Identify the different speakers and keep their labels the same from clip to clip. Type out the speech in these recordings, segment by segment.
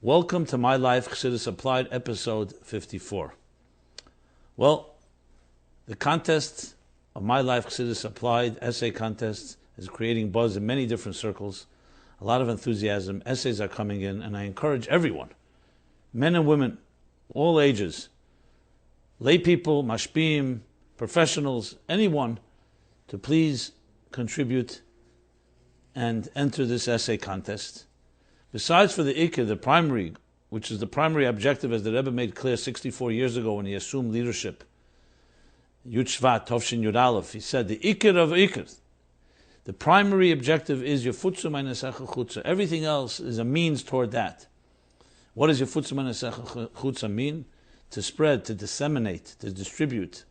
Speaker 1: Welcome to My Life Chassidus Applied, episode 54. Well, the contest of My Life Chassidus Applied essay contest is creating buzz in many different circles. A lot of enthusiasm. Essays are coming in, and I encourage everyone, men and women, all ages, lay people, mashpim, professionals, anyone, to please contribute and enter this essay contest. Besides for the Ikka, the primary, which is the primary objective, as the Rebbe made clear 64 years ago when he assumed leadership, Yud Shvat, Tovshin Yud Aleph, he said, the Ikka of Ikka, the primary objective is Yefutzu Meinesecha Chutza. Everything else is a means toward that. What does Yefutzu Meinesecha Chutza mean? To spread, to disseminate, to distribute.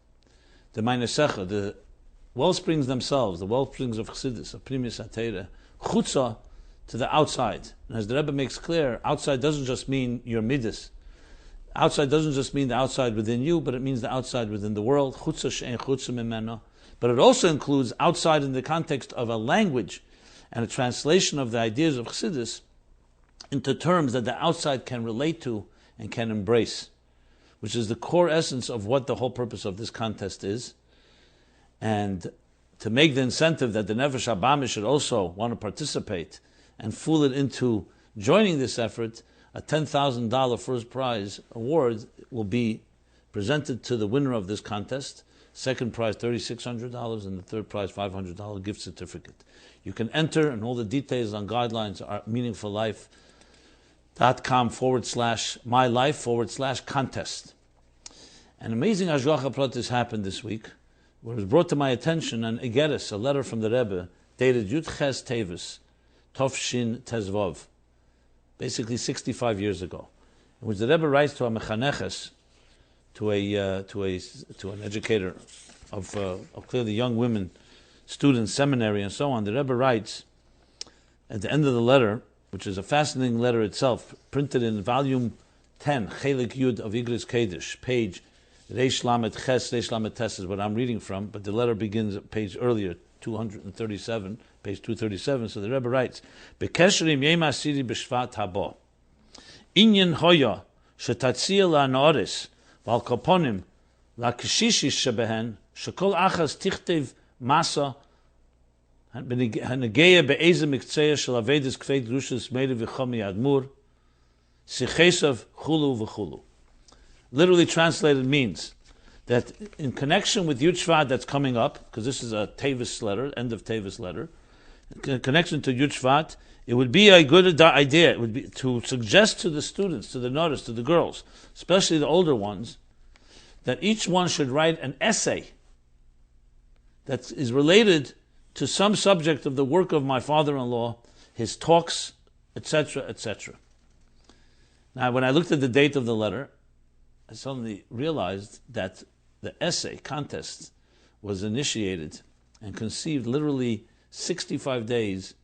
Speaker 1: The Meinesecha, the wellsprings themselves, the wellsprings of Chassidus, of Primus Atera, Chutza, to the outside. And as the Rebbe makes clear, outside doesn't just mean your midas. Outside doesn't just mean the outside within you, but it means the outside within the world. Chutza she'en chutza mimeno. But it also includes outside in the context of a language and a translation of the ideas of Chassidus into terms that the outside can relate to and can embrace, which is the core essence of what the whole purpose of this contest is. And to make the incentive that the Nefesh Abami should also want to participate and fool it into joining this effort, a $10,000 first prize award will be presented to the winner of this contest. Second prize, $3,600, and the third prize, $500 gift certificate. You can enter, and all the details on guidelines are meaningfullife.com/mylife/contest. An amazing Hashgacha Pratis happened this week, where it was brought to my attention an Igeris, a letter from the Rebbe, dated Yud Ches Tevis, Tovshin Tezvov, basically 65 years ago, in which the Rebbe writes to a mechaneches, to an educator of clearly young women, students, seminary, and so on. The Rebbe writes at the end of the letter, which is a fascinating letter itself, printed in volume 10, Chelik Yud of Igris Kedesh, page Reish Lamed Ches, Reish Lamed Tes is what I'm reading from, but the letter begins a page earlier, 237, page 237. So the Rebbe writes, Bekeshrim Yem Asiri B'Shvat Habo, Inyan Hoya Shetatzia LaNoris Val Koponim LaKishishis Shebehen Shekol Achas Tichtev Masa Hanegeya Be'eze Miktzeya Shel Avedis Kfei Drushas Meir V'Chomi Admur Sichesav Chulu V'Chulu. Literally translated means that in connection with Yud Shvat that's coming up, because this is a Tevis letter, end of Tevis letter, in connection to Yud Shvat, it would be a good idea, it would be to suggest to the students, to the notice, to the girls, especially the older ones, that each one should write an essay that is related to some subject of the work of my father-in-law, his talks, etc., etc. Now, when I looked at the date of the letter, I suddenly realized that the essay contest was initiated and conceived literally 60 years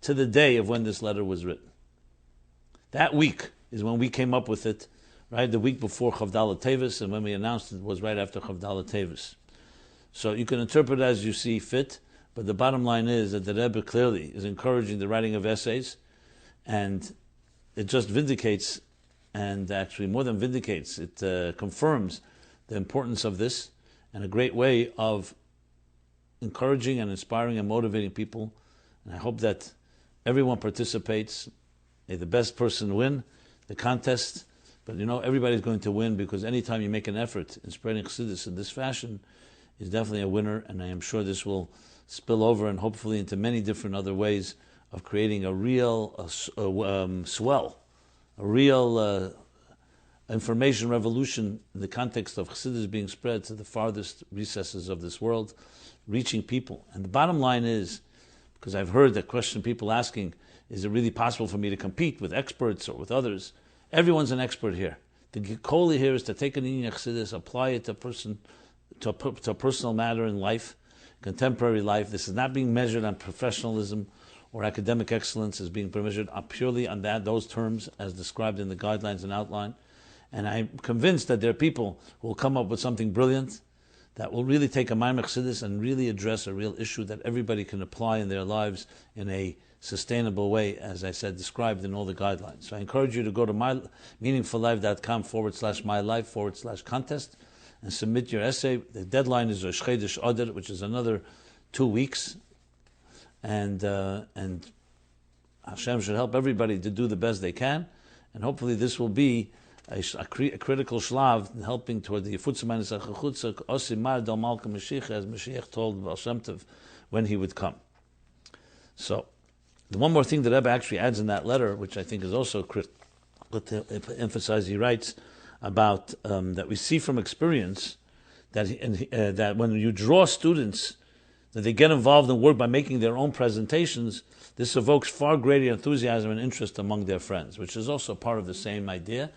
Speaker 1: to the day of when this letter was written. That week is when we came up with it, right? The week before Chavdalah Tevis, and when we announced it was right after Chavdalah Tevis. So you can interpret it as you see fit, but the bottom line is that the Rebbe clearly is encouraging the writing of essays, and it just vindicates, and actually more than vindicates, it confirms the importance of this, and a great way of encouraging and inspiring and motivating people. And I hope that everyone participates. May the best person win the contest. But everybody's going to win, because anytime you make an effort in spreading Chassidus in this fashion is definitely a winner, and I am sure this will spill over and hopefully into many different other ways of creating a real swell, a real information revolution in the context of Chassidus being spread to the farthest recesses of this world, reaching people. And the bottom line is, because I've heard the question people asking, is it really possible for me to compete with experts or with others? Everyone's an expert here. The goal here is to take an Inyan Chassidus, apply it to a personal matter in life, contemporary life. This is not being measured on professionalism or academic excellence, is being measured purely on those terms as described in the guidelines and outline. And I'm convinced that there are people who will come up with something brilliant that will really take a Maimach Chassidus and really address a real issue that everybody can apply in their lives in a sustainable way, as I said, described in all the guidelines. So I encourage you to go to meaningfullife.com/mylife/contest and submit your essay. The deadline is Rosh Chodesh Adar, which is another 2 weeks, and Hashem should help everybody to do the best they can, and hopefully this will be a critical shlav in helping toward the Yifutzah Chachutza Osimar Del Malka Mashiach, as Mashiach told Baal Shem Tov when he would come. So, the one more thing that Rebbe actually adds in that letter, which I think is also critical to emphasize, he writes about that we see from experience that that when you draw students, that they get involved in work by making their own presentations, this evokes far greater enthusiasm and interest among their friends, which is also part of the same idea,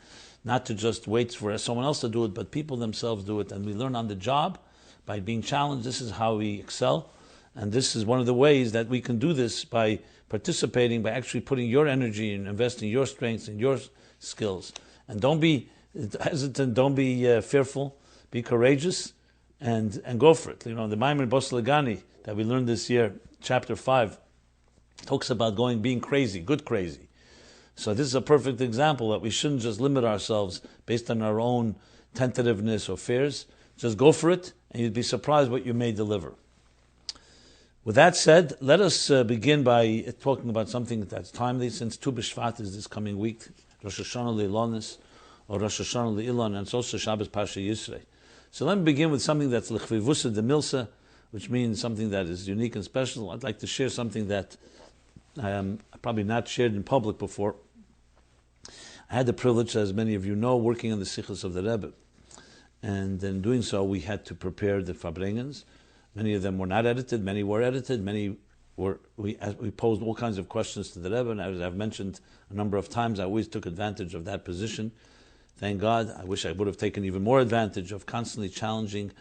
Speaker 1: not to just wait for someone else to do it, but people themselves do it, and we learn on the job by being challenged. This is how we excel, and this is one of the ways that we can do this, by participating, by actually putting your energy and investing your strengths and your skills. And don't be hesitant, don't be fearful, be courageous, and go for it. The Maimer Bos Lagani that we learned this year, chapter 5, talks about being crazy, good crazy. So this is a perfect example that we shouldn't just limit ourselves based on our own tentativeness or fears. Just go for it, and you'd be surprised what you may deliver. With that said, let us begin by talking about something that's timely, since Tu B'Shvat is this coming week, Rosh Hashanah Le'ilonis, or Rosh Hashanah Le'ilon, and it's also Shabbos Pasha Yisrei. So let me begin with something that's L'chvivusa de Milsa, which means something that is unique and special. I'd like to share something that I probably not shared in public before. I had the privilege, as many of you know, working on the Sichos of the Rebbe. And in doing so, we had to prepare the Farbrengens. Many of them were not edited, many were edited, we posed all kinds of questions to the Rebbe, and as I've mentioned a number of times, I always took advantage of that position. Thank God. I wish I would have taken even more advantage of constantly challenging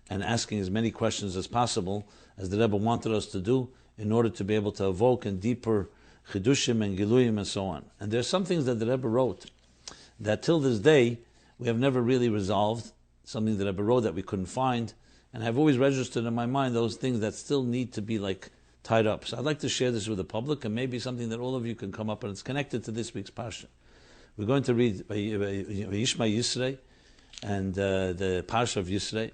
Speaker 1: and asking as many questions as possible, as the Rebbe wanted us to do, in order to be able to evoke in deeper chidushim and giluyim and so on. And there are some things that the Rebbe wrote that till this day we have never really resolved, something that the Rebbe wrote that we couldn't find, and I've always registered in my mind those things that still need to be tied up. So I'd like to share this with the public, and maybe something that all of you can come up, and it's connected to this week's Parsha. We're going to read Yishma Yisrei, and the Parsha of Yisrei.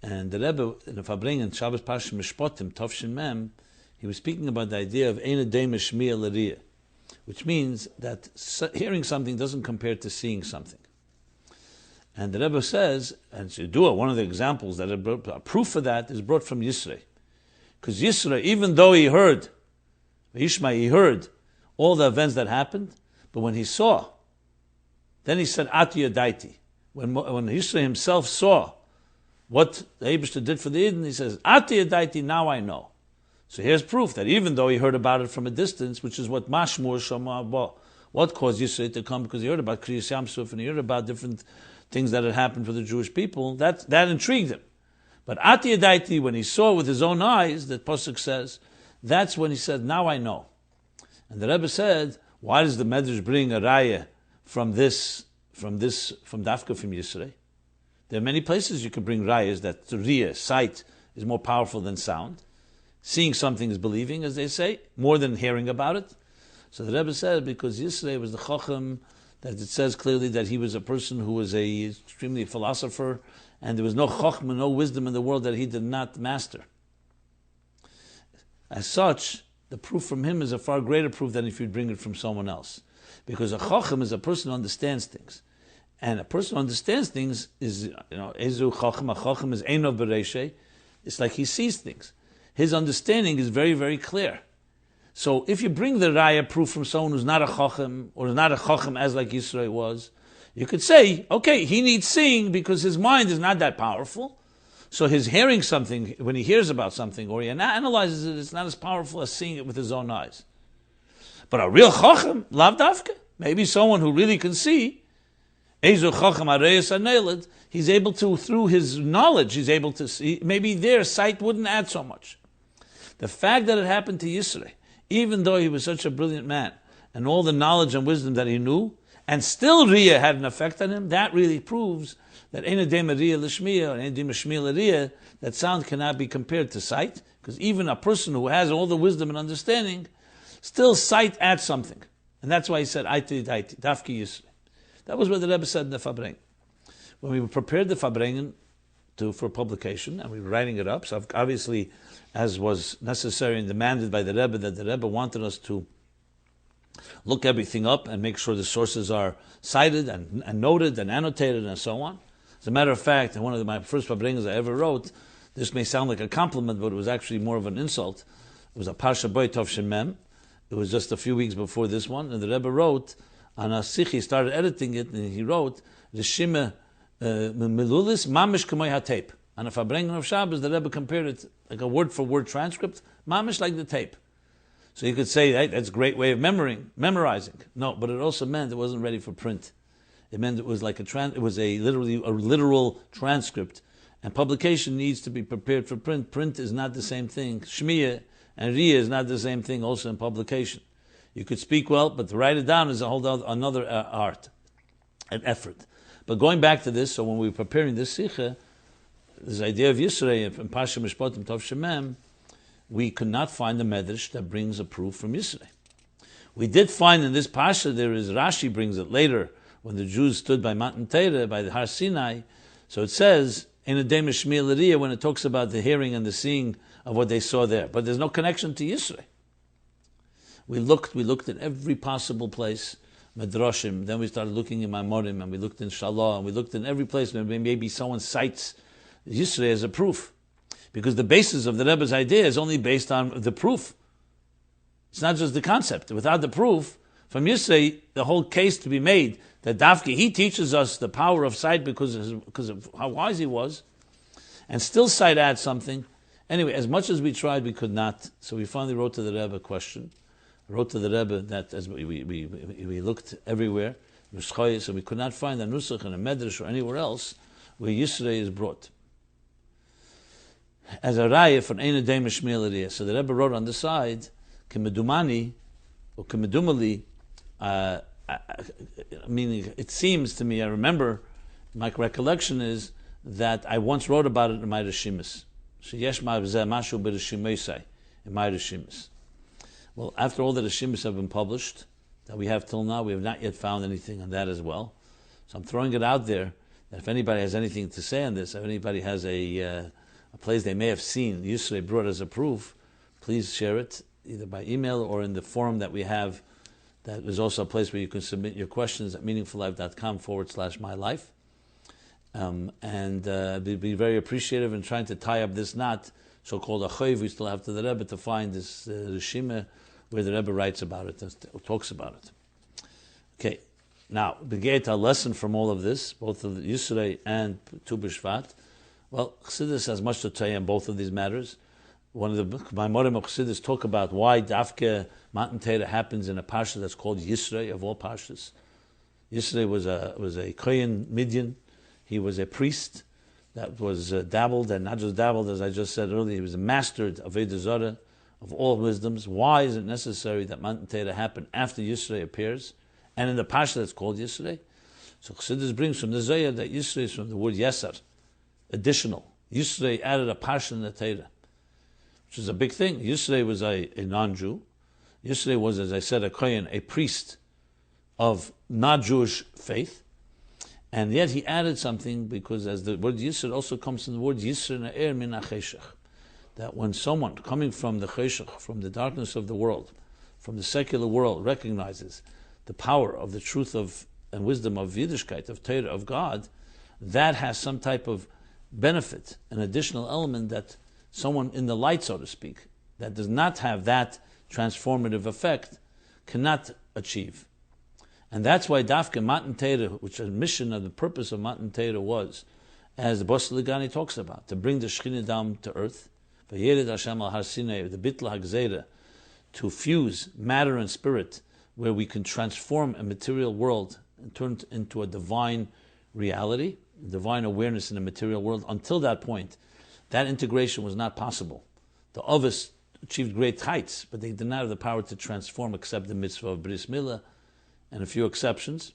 Speaker 1: And the Rebbe, in the Farbrengen, Shabbos Parsha Mishpotim, Tovshin Mem, he was speaking about the idea of Ein Adei Mishmiya L'Riyah, which means that hearing something doesn't compare to seeing something. And the Rebbe says, and Shidua, one of the examples that a proof for that is brought from Yisrei. Because Yisrei, even though he heard all the events that happened, but when he saw, then he said, Ati Yadaiti. When Yisrei himself saw what the Eibishter did for the Eden, he says, Ati Yadaiti, now I know. So here's proof that even though he heard about it from a distance, which is what Mashmur Shama, what caused Yisrei to come, because he heard about Kriyas Yamsuf and he heard about different things that had happened for the Jewish people, that intrigued him. But Ati Yadaiti, when he saw with his own eyes, that Pasuk says, that's when he said, now I know. And the Rebbe said, why does the Medrash bring a raya from Dafka from Yisrei? There are many places you can bring rayas that riyah, sight, is more powerful than sound. Seeing something is believing, as they say, more than hearing about it. So the Rebbe said, because Yisrei was the Chacham, that it says clearly that he was a person who was a extremely philosopher, and there was no Chachma, no wisdom in the world that he did not master. As such, the proof from him is a far greater proof than if you bring it from someone else. Because a Chacham is a person who understands things. And a person who understands things is, Ezu Chacham, a Chacham is Einov Bereisheh. It's like he sees things. His understanding is very, very clear. So if you bring the raya proof from someone who's not a chacham, or not a chacham as like Yisrei was, you could say, okay, he needs seeing because his mind is not that powerful. So his hearing something, when he hears about something, or he analyzes it, it's not as powerful as seeing it with his own eyes. But a real chacham, lav dafka, maybe someone who really can see, Ezu chacham areyas anelad, he's able to, through his knowledge, he's able to see, maybe their sight wouldn't add so much. The fact that it happened to Yisrei, even though he was such a brilliant man, and all the knowledge and wisdom that he knew, and still Riyah had an effect on him, that really proves that Ein Adei Riyah L'Shmiya, or Ein Adei Shmiya L'Riyah, that sound cannot be compared to sight, because even a person who has all the wisdom and understanding, Still, sight adds something. And that's why he said, Aiti, Dafki Yisri. That was what the Rebbe said in the Fabrengen. When we prepared the Fabrengen for publication, and we were writing it up, so obviously, as was necessary and demanded by the Rebbe, that the Rebbe wanted us to look everything up and make sure the sources are cited and noted and annotated and so on. As a matter of fact, in one of my first Fabrengens I ever wrote, this may sound like a compliment, but it was actually more of an insult. It was a Parsha Boy Tov Shem Mem. It was just a few weeks before this one, and the Rebbe wrote, on a sikh, he started editing it, and he wrote, Rishime Melulis Mamish Kamoy HaTape. On a Fabrengen of Shabbos, the Rebbe compared it like a word-for-word transcript, Mamish like the tape. So you could say, hey, that's a great way of memorizing. No, but it also meant it wasn't ready for print. It meant it was like it was literally a literal transcript. And publication needs to be prepared for print. Print is not the same thing. Shmiyah and Riyah is not the same thing also in publication. You could speak well, but to write it down is a whole another art, an effort. But going back to this, so when we were preparing this Sikha, this idea of Yisrei in Parsha Mishpatim Tov Shemem, we could not find a medrash that brings a proof from Yisrei. We did find in this Parsha, Rashi brings it later, when the Jews stood by Matan Torah, by the Har Sinai. So it says, in a Dei Mishmiya L'Riyah, when it talks about the hearing and the seeing of what they saw there. But there's no connection to Yisrei. We looked in every possible place, Medrashim, then we started looking in Maimorim, and we looked in Shalah, and we looked in every place where maybe someone cites Yisrei as a proof. Because the basis of the Rebbe's idea is only based on the proof. It's not just the concept. Without the proof, from Yisrei, the whole case to be made that Dafki, he teaches us the power of sight because of how wise he was, and still sight adds something. Anyway, as much as we tried, we could not. So we finally wrote to the Rebbe a question. I wrote to the Rebbe that as we looked everywhere, so we could not find a Nusach and a Medrash or anywhere else where Yisrei is brought as a raya for Ein Dei Mishmiya L'Riyah. So the Rebbe wrote on the side, Kemedumani, or Kemedumali, meaning it seems to me, I remember, my recollection is that I once wrote about it in my Rishimis. Sheyesh Mashu B'Rishimisai, in my Rishimis. Well, after all the Rishimis have been published, that we have till now, we have not yet found anything on that as well. So I'm throwing it out there, that if anybody has anything to say on this, if anybody has a place they may have seen Yisrei brought as a proof, please share it, either by email or in the forum that we have. That is also a place where you can submit your questions at meaningfullife.com/mylife. And be very appreciative in trying to tie up this knot, so-called achoiv, we still have to the Rebbe to find this Rishima where the Rebbe writes about it, talks about it. Okay, now, begeit a lesson from all of this, both of Yisrei and Tu B'Shvat. Well, Chassidus has much to say on both of these matters. One of the Maimorim of Chassidus talk about why Dafke Matan Torah happens in a parsha that's called Yisrei, of all parshas. Yisrei was a Kohen Midian. He was a priest that was dabbled, and not just dabbled, as I just said earlier, he was a mastered Avodah Zarah of all wisdoms. Why is it necessary that Matan Torah happen after Yisrei appears, and in the parsha that's called Yisrei? So Chassidus brings from the Zohar that Yisrei is from the word Yesar, additional. Yisrei added a parsha in the Torah, which is a big thing. Yisrei was a non-Jew. Yisrei was, as I said, a Kohen, a priest of not-Jewish faith. And yet he added something, because as the word Yisr also comes from the word Yisr Na'er Min HaCheshach, that when someone coming from the Cheshach, from the darkness of the world, from the secular world, recognizes the power of the truth of and wisdom of Yiddishkeit, of Torah, of God, that has some type of benefit, an additional element that someone in the light, so to speak, that does not have that transformative effect, cannot achieve. And that's why Dafke Matan Torah, which the mission of the purpose of Matan Torah was, as the Bosel Ligani talks about, to bring the Shekhinah down to earth, Vayered Hashem al Har Sinai, the Bitl HaGzeira, to fuse matter and spirit, where we can transform a material world and turn it into a divine reality, divine awareness in the material world. Until that point, that integration was not possible. The Ovis achieved great heights, but they did not have the power to transform except the mitzvah of Bris Milah, and a few exceptions.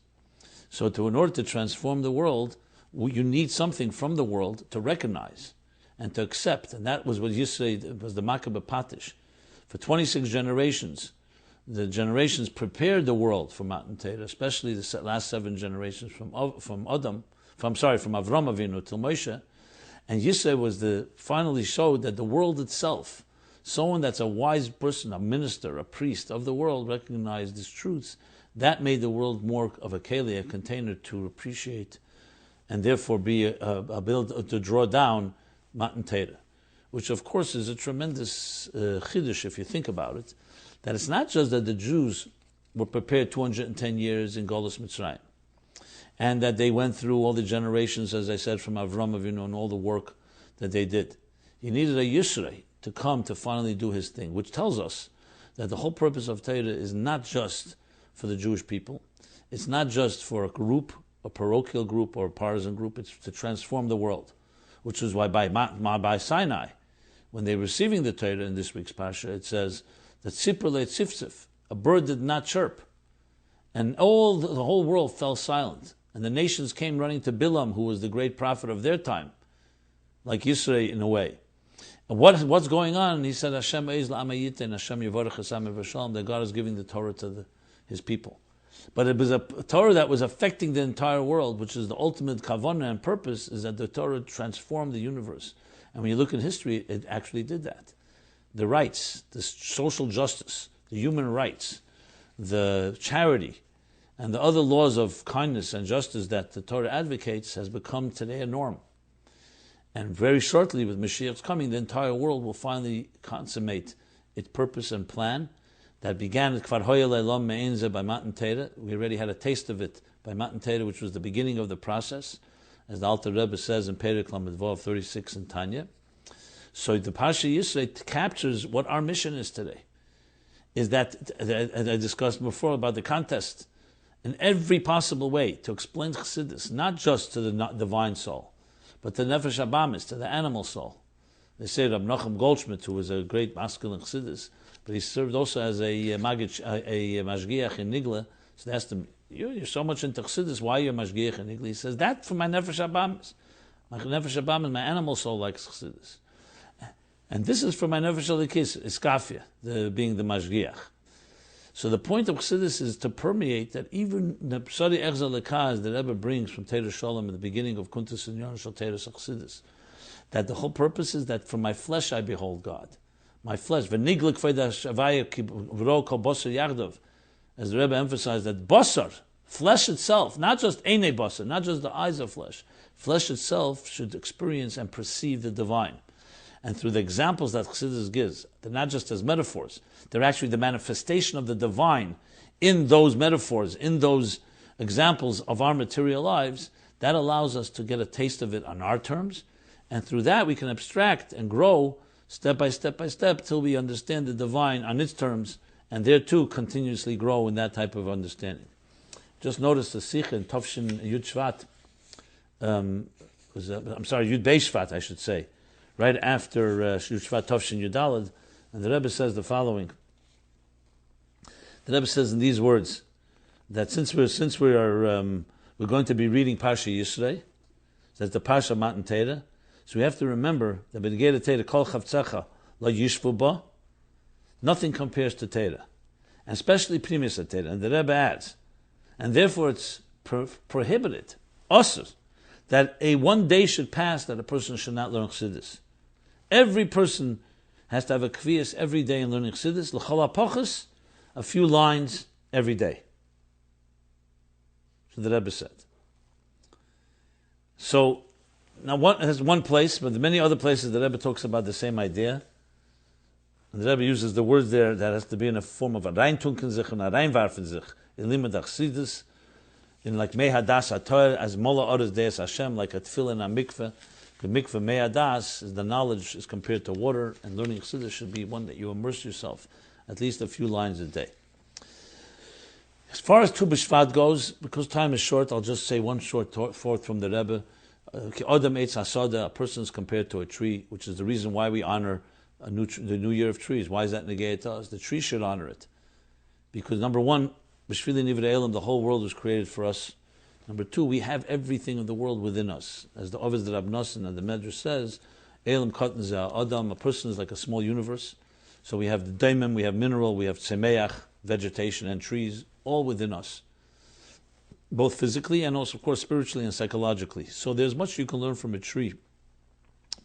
Speaker 1: So in order to transform the world, you need something from the world to recognize and to accept. And that was what Yisrei was, the Makkah Patish. For 26 generations, the generations prepared the world for Matan Torah, especially the last 7 generations from Avram Avinu till Moshe. And Yisrael was finally showed that the world itself, someone that's a wise person, a minister, a priest of the world, recognized these truths. That made the world more of a keli, a container to appreciate, and therefore be able to draw down Matan Torah, which of course is a tremendous chiddush if you think about it. That it's not just that the Jews were prepared 210 years in Golus Mitzrayim, and that they went through all the generations, as I said, from Avram Avinu and all the work that they did. You needed a Yisrei to come to finally do his thing, which tells us that the whole purpose of Torah is not just for the Jewish people. It's not just for a group, a parochial group or a partisan group. It's to transform the world, which is why by Sinai, when they're receiving the Torah in this week's Parsha, it says that Tzipor le'tziftzif, a bird did not chirp, and the whole world fell silent. And the nations came running to Bilam, who was the great prophet of their time, like Yisrael in a way. And what's going on? And he said, Hashem eiz la'amayite, and Hashem yivarech hasam v'shalom, that God is giving the Torah to his people. But it was a Torah that was affecting the entire world, which is the ultimate kavanah and purpose, is that the Torah transformed the universe. And when you look at history, it actually did that. The rights, the social justice, the human rights, the charity, and the other laws of kindness and justice that the Torah advocates has become today a norm. And very shortly, with Mashiach's coming, the entire world will finally consummate its purpose and plan that began at Kfar Hoya Leilam Me'enze by Matan Torah. We already had a taste of it by Matan Torah, which was the beginning of the process, as the Alter Rebbe says in Perek Lamed Vav 36 in Tanya. So the Parsha Yisrael captures what our mission is today. Is that, as I discussed before about the contest, in every possible way to explain Chassidus, not just to the divine soul, but to Nefesh Abamis, to the animal soul. They say Rab Nachum Goldschmidt, who was a great masculine Chassidus, but he served also as a mashgiach in Nigla. So they asked him, you're so much into Chassidus, why are you a mashgiach in Nigla? He says, that for my Nefesh Abamis. My Nefesh Abamis, my animal soul likes Chassidus. And this is for my Nefesh Alikis, Iskafia, being the mashgiach. So the point of Chassidus is to permeate that even the Psari Echza Lekaz that Rebbe brings from Teira Shalom at the beginning of Kuntus and Yon Shal Teira Chassidus, that the whole purpose is that from my flesh I behold God. My flesh, v'niglik v'dash avaya v'ro kol basar yagdav, as the Rebbe emphasized that basar, flesh itself, not just eine basar, not just the eyes of flesh itself should experience and perceive the divine. And through the examples that Chassidus gives, they're not just as metaphors, they're actually the manifestation of the divine in those metaphors, in those examples of our material lives. That allows us to get a taste of it on our terms, and through that we can abstract and grow step by step till we understand the divine on its terms, and there too continuously grow in that type of understanding. Just notice the Sikh in Tafshin Yud Shvat, Yud Beis Shvat, I should say, right after Yud Shvat Tafshin Yudalad, and the Rebbe says the following. The Rebbe says in these words that since we're going to be reading Parsha Yisrei, that's the Parsha Matan Torah, so we have to remember that B'Negei Torah Kol Chavtzecha Lo Yishvu Ba, nothing compares to Torah, and especially Primus Torah. And the Rebbe adds, and therefore it's prohibited, asur, that one day should pass that a person should not learn Chassidus. Every person has to have a kviyas every day in learning Chassidus, l'chol hapachas, a few lines every day. So the Rebbe said. So, now there's one place, but many other places the Rebbe talks about the same idea. And the Rebbe uses the words there that has to be in a form of a reintunken sich and a reinwarfen sich, in limud Chassidus, in like mei hadas haTorah, as mola oras deis Hashem, like a tefillah and a mikveh. The mikveh mei hadas is the knowledge is compared to water, and learning Chassidus should be one that you immerse yourself at least a few lines a day. As far as Tu B'Shvat goes, because time is short, I'll just say one short thought from the Rebbe. Adam Eitz Hasada, a person is compared to a tree, which is the reason why we honor the New Year of Trees. Why is that negayah to us? The tree should honor it. Because number one, B'Shvili Nivrei Elam, the whole world was created for us. Number two, we have everything of the world within us. As the Ovid Rab Nosson and the Medrash says, Elam Katan Adam, a person is like a small universe. So we have the daimon, we have mineral, we have tzemeach, vegetation and trees, all within us, both physically and also, of course, spiritually and psychologically. So there's much you can learn from a tree.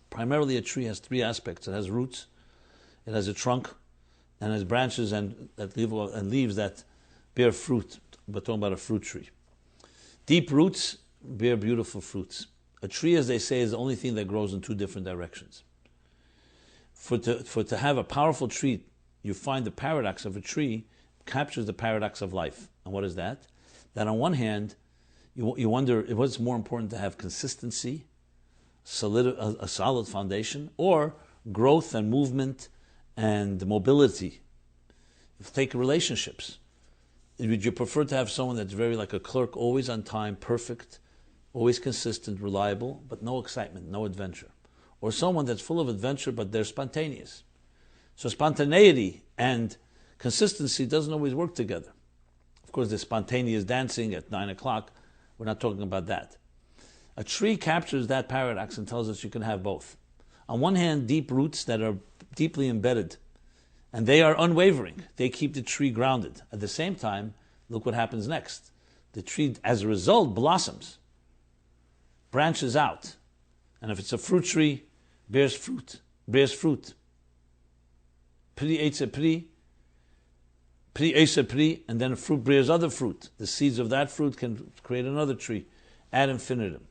Speaker 1: Primarily, a tree has three aspects. It has roots, it has a trunk, and has branches and leaves that bear fruit. We're talking about a fruit tree. Deep roots bear beautiful fruits. A tree, as they say, is the only thing that grows in two different directions. For to have a powerful tree, you find the paradox of a tree captures the paradox of life. And what is that? That on one hand, you wonder what's more important to have consistency, a solid foundation, or growth and movement and mobility. Take relationships. Would you prefer to have someone that's very like a clerk, always on time, perfect, always consistent, reliable, but no excitement, no adventure? Or someone that's full of adventure, but they're spontaneous? So spontaneity and consistency doesn't always work together. Of course, the spontaneous dancing at 9 o'clock, we're not talking about that. A tree captures that paradox and tells us you can have both. On one hand, deep roots that are deeply embedded, and they are unwavering. They keep the tree grounded. At the same time, look what happens next. The tree, as a result, blossoms, branches out. And if it's a fruit tree, bears fruit. Pri eitze pri, pri eitze pri, and then a fruit bears other fruit. The seeds of that fruit can create another tree ad infinitum.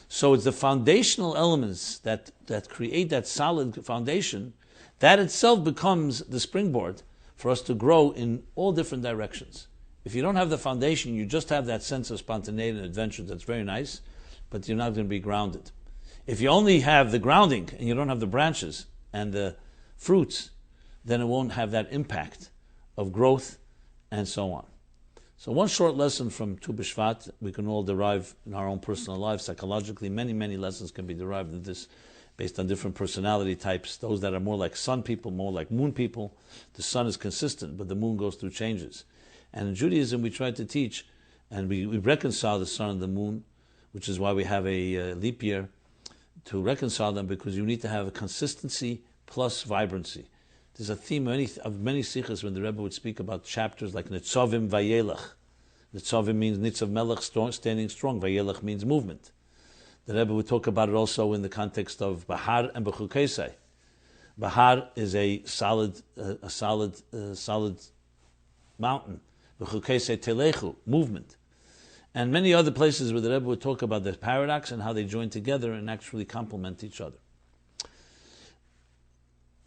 Speaker 1: So it's the foundational elements that create that solid foundation. That itself becomes the springboard for us to grow in all different directions. If you don't have the foundation, you just have that sense of spontaneity and adventure that's very nice, but you're not going to be grounded. If you only have the grounding and you don't have the branches and the fruits, then it won't have that impact of growth and so on. So one short lesson from Tu B'Shvat we can all derive in our own personal lives. Psychologically, many, many lessons can be derived in this based on different personality types. Those that are more like sun people, more like moon people. The sun is consistent, but the moon goes through changes. And in Judaism, we try to teach, and we reconcile the sun and the moon, which is why we have a leap year, to reconcile them, because you need to have a consistency plus vibrancy. There's a theme of many sikhs when the Rebbe would speak about chapters like Nitzavim Vayelach. Nitzavim means Nitzav Melech, standing strong. Vayelach means movement. The Rebbe would talk about it also in the context of Bahar and Bechukesai. Bahar is a solid mountain. Bechukesai Telechu, movement. And many other places where the Rebbe would talk about the paradox and how they join together and actually complement each other.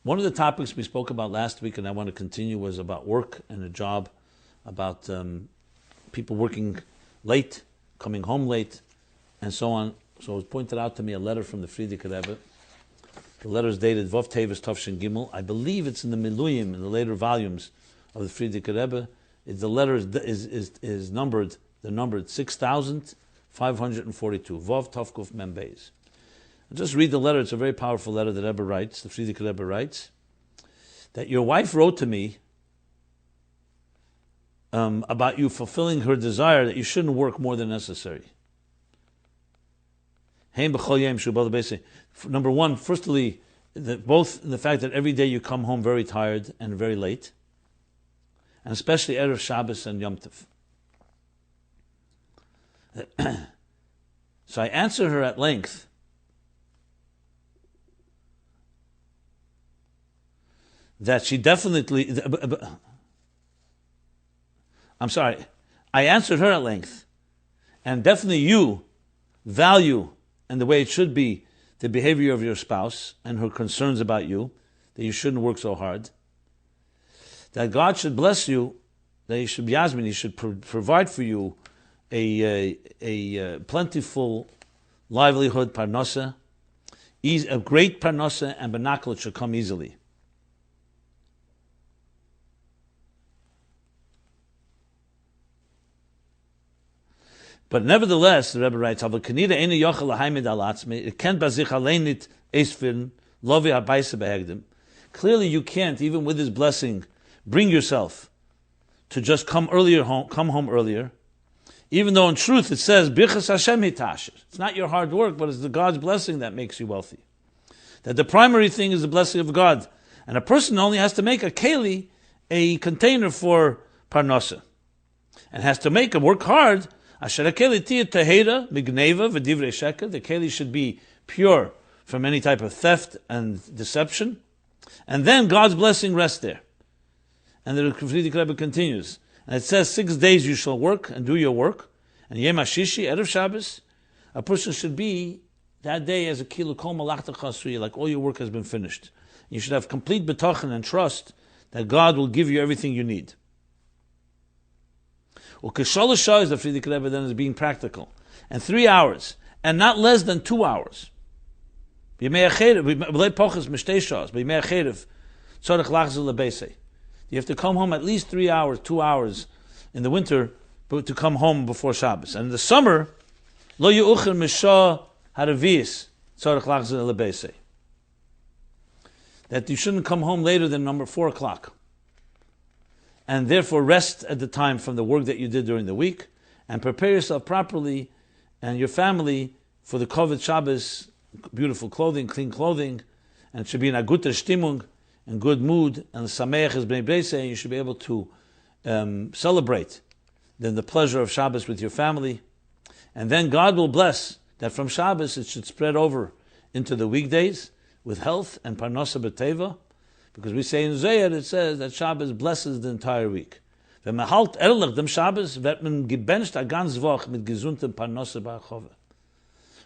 Speaker 1: One of the topics we spoke about last week, and I want to continue, was about work and a job, about people working late, coming home late, and so on. So it was pointed out to me a letter from the Fri Rebbe. The letter is dated Vov Tevis Tovshin Gimel. I believe it's in the Miluyim, in the later volumes of the Fri Rebbe. The letter is numbered 6,542. Vov Tovkuf Membeis. I'll just read the letter. It's a very powerful letter that Rebbe writes. The Fri Rebbe writes that your wife wrote to me about you fulfilling her desire that you shouldn't work more than necessary. Number one, firstly, both the fact that every day you come home very tired and very late, and especially Erev Shabbos and Yom Tov. So I answered her at length that she definitely... I answered her at length, and definitely you value, and the way it should be, the behavior of your spouse and her concerns about you, that you shouldn't work so hard, that God should bless you, that He should be Yasmin, He should provide for you a plentiful livelihood, parnasa, a great parnasa, and benaklet should come easily. But nevertheless, the Rebbe writes, clearly you can't, even with His blessing, bring yourself to just come home earlier, even though in truth it says, it's not your hard work, but it's the God's blessing that makes you wealthy. That the primary thing is the blessing of God. And a person only has to make a keli, a container for parnasa, and has to make him work hard. The keli should be pure from any type of theft and deception, and then God's blessing rests there. And the Fri Jun continues, and it says 6 days you shall work and do your work, and Yom HaShishi, Erev Shabbos, a person should be that day as a kilu kol malachta chasui, like all your work has been finished. You should have complete betachon and trust that God will give you everything you need. Ukeshalosh is the Fri Jun then is being practical, and 3 hours, and not less than 2 hours. You have to come home at least 3 hours, 2 hours in the winter, but to come home before Shabbos. And in the summer, lo yu'ucher misha haravis tzarich lachzor lebeisei. That you shouldn't come home later than number 4 o'clock. And therefore rest at the time from the work that you did during the week, and prepare yourself properly and your family for the Koved Shabbos, beautiful clothing, clean clothing, and it should be in a gute Stimmung, in good mood, and the Sameach is Bnei Breise, and you should be able to celebrate then the pleasure of Shabbos with your family. And then God will bless that from Shabbos it should spread over into the weekdays with health and parnasa b'teva, because we say in Zohar it says that Shabbos blesses the entire week. Wenn man halt ehrlich dem Shabbos, wird man gebencht a ganz Woche mit gesuntem parnasa b'achove.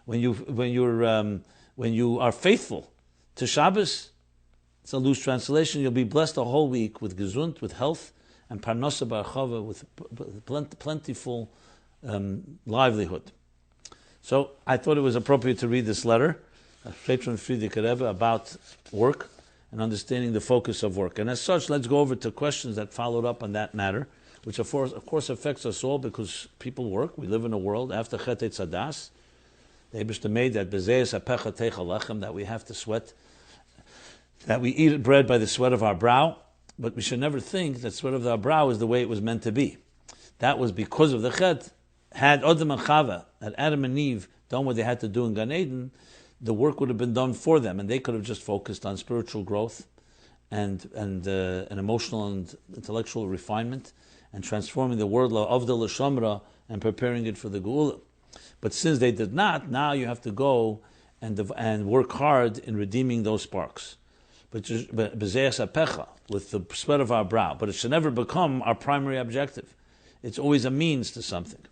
Speaker 1: When you are faithful to Shabbos, it's a loose translation, you'll be blessed a whole week with gesund, with health, and parnasa b'achove, with plentiful livelihood. So I thought it was appropriate to read this letter, straight from Fri Jun about work and understanding the focus of work. And as such, let's go over to questions that followed up on that matter, which of course affects us all because people work. We live in a world after Chet Tzadas. The Eibishter made that bezeis hapecha teicha lechem, that we have to sweat, that we eat bread by the sweat of our brow, but we should never think that sweat of our brow is the way it was meant to be. That was because of the Chet. Had Adam and Chava, had Adam and Eve done what they had to do in Gan Eden, the work would have been done for them, and they could have just focused on spiritual growth and emotional and intellectual refinement, and transforming the world of the L'Shamra and preparing it for the Geula. But since they did not, now you have to go and work hard in redeeming those sparks. But bezeis hapecha, with the sweat of our brow. But it should never become our primary objective. It's always a means to something.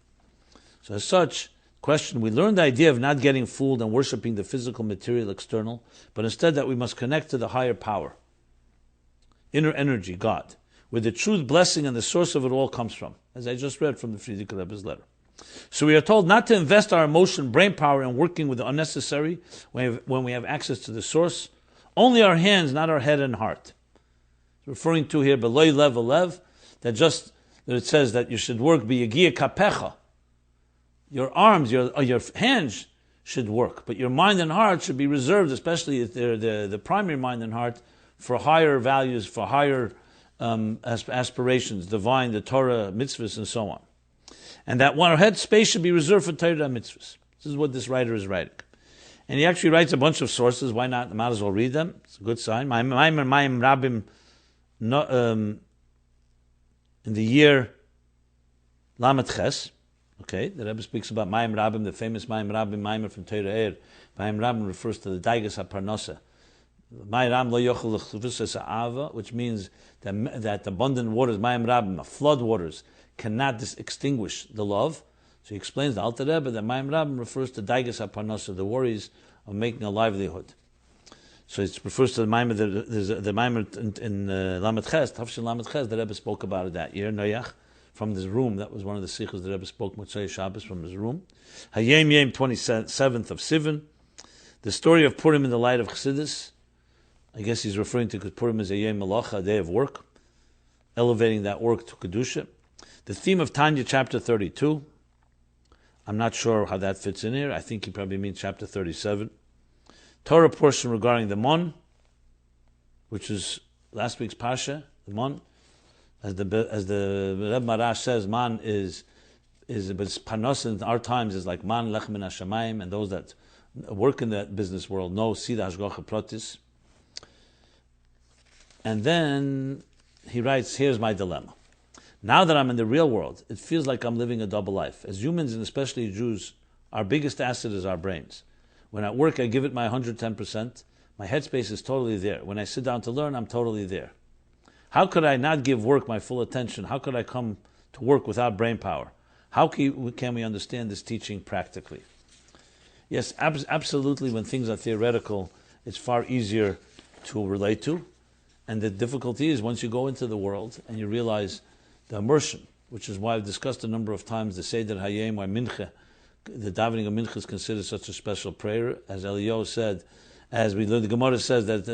Speaker 1: So as such, question, we learned the idea of not getting fooled and worshipping the physical, material, external, but instead that we must connect to the higher power, inner energy, God, where the truth, blessing, and the source of it all comes from, as I just read from the Fri Jun letter. So we are told not to invest our emotion, brain power in working with the unnecessary when we have access to the source. Only our hands, not our head and heart. Referring to here, beloy lev alev, that it says that you should work biyagia kapecha. Your arms, your hands should work, but your mind and heart should be reserved, especially if they're the primary mind and heart, for higher values, for higher aspirations, divine, the Torah, mitzvahs, and so on. And that one head space should be reserved for Torah mitzvahs. This is what this writer is writing. And he actually writes a bunch of sources. Why not? I might as well read them. It's a good sign. Mayim Rabbim, in the year Lamed Ches. Okay, the Rebbe speaks about Mayim Rabbim, the famous Mayim Rabbim, Mayim from Torah Eir. Mayim Rabbim refers to the Daigas HaParnasa. Mayim lo yochel l'chvusas ha'ava, which means that abundant waters, Mayim Rabbim, flood waters, cannot extinguish the love. So he explains the Alter Rebbe that Mayim Rabbim refers to Daigas HaParnasa, the worries of making a livelihood. So it refers to the Mayim, the Mayim in Lamed Ches, Tafshin Lamed Ches, the Rebbe spoke about it that year, Noyach, from this room. That was one of the sikhs the Rebbe spoke Motzei Shabbos from his room. Hayom Yom 27th of Sivan. The story of Purim in the light of Chassidus. I guess he's referring to because Purim is a Yom Malacha, a day of work, elevating that work to Kedusha. The theme of Tanya, chapter 32. I'm not sure how that fits in here. I think he probably means chapter 37. Torah portion regarding the Mon, which is last week's Pasha, the Mon. As the Rebbe Marash says, man is panos in our times is like man lechem min hashamayim, and those that work in that business world know sida hashgacha pratis. And then he writes, here's my dilemma. Now that I'm in the real world, it feels like I'm living a double life. As humans, and especially Jews, our biggest asset is our brains. When at work, I give it my 110%. My headspace is totally there. When I sit down to learn, I'm totally there. How could I not give work my full attention? How could I come to work without brain power? How can we understand this teaching practically? Yes, absolutely, when things are theoretical, it's far easier to relate to. And the difficulty is once you go into the world and you realize the immersion, which is why I've discussed a number of times the Seder Hayem, why Mincha, the davening of Mincha is considered such a special prayer. As Eliyahu said, as we learned, the Gemara says that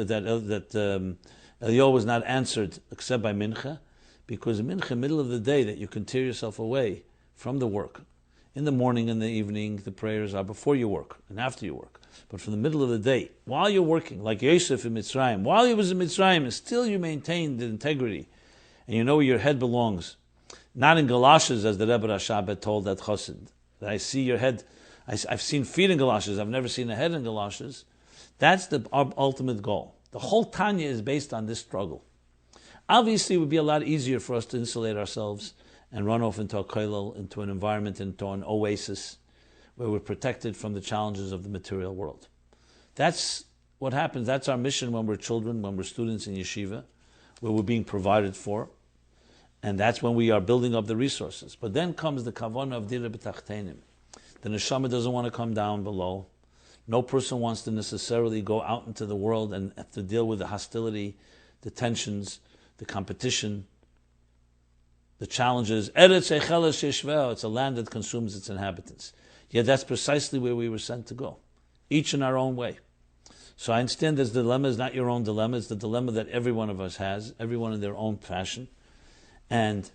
Speaker 1: Eliyahu was not answered except by Mincha, because in Mincha, middle of the day, that you can tear yourself away from the work. In the morning and the evening, the prayers are before you work and after you work. But from the middle of the day, while you're working, like Yosef in Mitzrayim, while he was in Mitzrayim, and still you maintain the integrity, and you know where your head belongs. Not in galoshes, as the Rebbe Rashab had told that Chassid. That I see your head, I've seen feet in galoshes, I've never seen a head in galoshes. That's the ultimate goal. The whole Tanya is based on this struggle. Obviously, it would be a lot easier for us to insulate ourselves and run off into a kollel, into an environment, into an oasis, where we're protected from the challenges of the material world. That's what happens. That's our mission when we're children, when we're students in yeshiva, where we're being provided for. And that's when we are building up the resources. But then comes the kavanah of dira b'tachtenim. The neshama doesn't want to come down below. No person wants to necessarily go out into the world and have to deal with the hostility, the tensions, the competition, the challenges. Eretz eicheles yeshveh, it's a land that consumes its inhabitants. Yet that's precisely where we were sent to go, each in our own way. So I understand this dilemma is not your own dilemma, it's the dilemma that every one of us has, everyone in their own fashion. And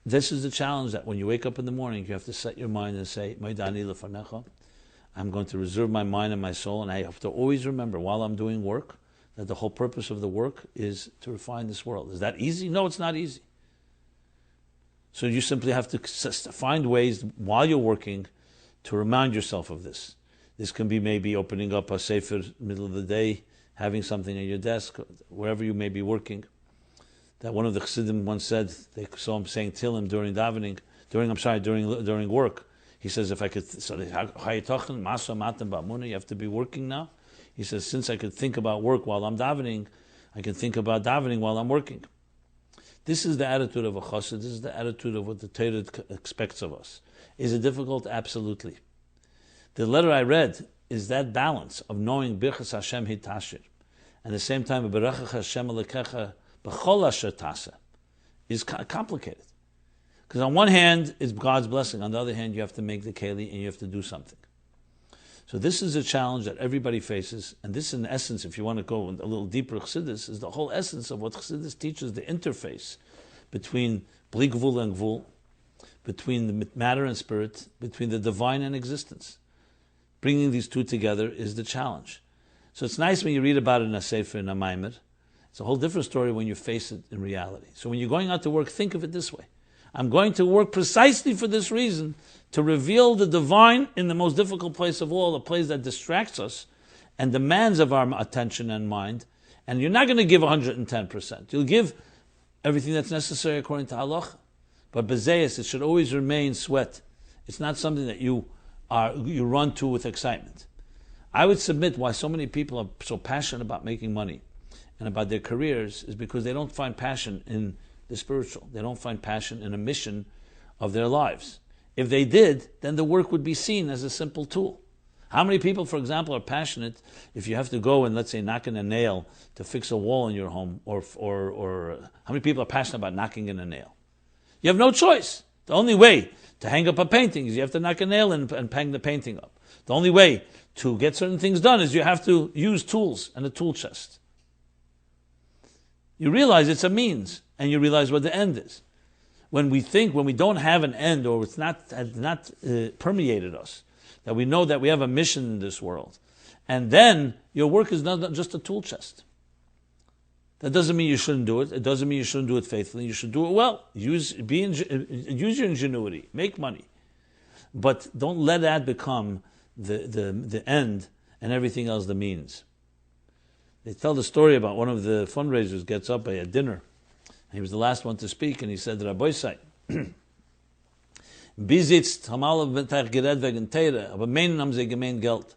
Speaker 1: this is the challenge, that when you wake up in the morning, you have to set your mind and say, Maidani lefanecha, I'm going to reserve my mind and my soul, and I have to always remember, while I'm doing work, that the whole purpose of the work is to refine this world. Is that easy? No, it's not easy. So you simply have to find ways, while you're working, to remind yourself of this. This can be maybe opening up a sefer middle of the day, having something at your desk, wherever you may be working. That one of the Chassidim once said, they saw him saying Tehillim during davening, during work. He says, if I could, you have to be working now. He says, since I could think about work while I'm davening, I can think about davening while I'm working. This is the attitude of a chassid. This is the attitude of what the Torah expects of us. Is it difficult? Absolutely. The letter I read is that balance of knowing Birchas Hashem hitashir, and at the same time, Berachach Hashem alekecha b'chol asher tasa, is complicated. Because on one hand, it's God's blessing. On the other hand, you have to make the keli and you have to do something. So this is a challenge that everybody faces, and this, in essence, if you want to go a little deeper, Chassidus, is the whole essence of what Chassidus teaches, the interface between bli gvul and gvul, between the matter and spirit, between the divine and existence. Bringing these two together is the challenge. So it's nice when you read about it in a sefer, in a maimer. It's a whole different story when you face it in reality. So when you're going out to work, think of it this way. I'm going to work precisely for this reason, to reveal the divine in the most difficult place of all, a place that distracts us and demands of our attention and mind. And you're not going to give 110%. You'll give everything that's necessary according to halacha. But bezeis, it should always remain sweat. It's not something that you run to with excitement. I would submit why so many people are so passionate about making money and about their careers is because they don't find passion in the spiritual. They don't find passion in a mission of their lives. If they did, then the work would be seen as a simple tool. How many people, for example, are passionate if you have to go and, let's say, knock in a nail to fix a wall in your home, or how many people are passionate about knocking in a nail? You have no choice. The only way to hang up a painting is you have to knock a nail in and hang the painting up. The only way to get certain things done is you have to use tools and a tool chest. You realize it's a means, and you realize what the end is. When we don't have an end, or it's not permeated us, that we know that we have a mission in this world, and then your work is not just a tool chest. That doesn't mean you shouldn't do it. It doesn't mean you shouldn't do it faithfully. You should do it well. Use your ingenuity. Make money. But don't let that become the end and everything else the means. They tell the story about one of the fundraisers gets up at a dinner He was the last one to speak, and he said, Rabbi say, Bizitzt haben alle Tag geredet wegen Teire, aber meinen haben sie gemeint Geld.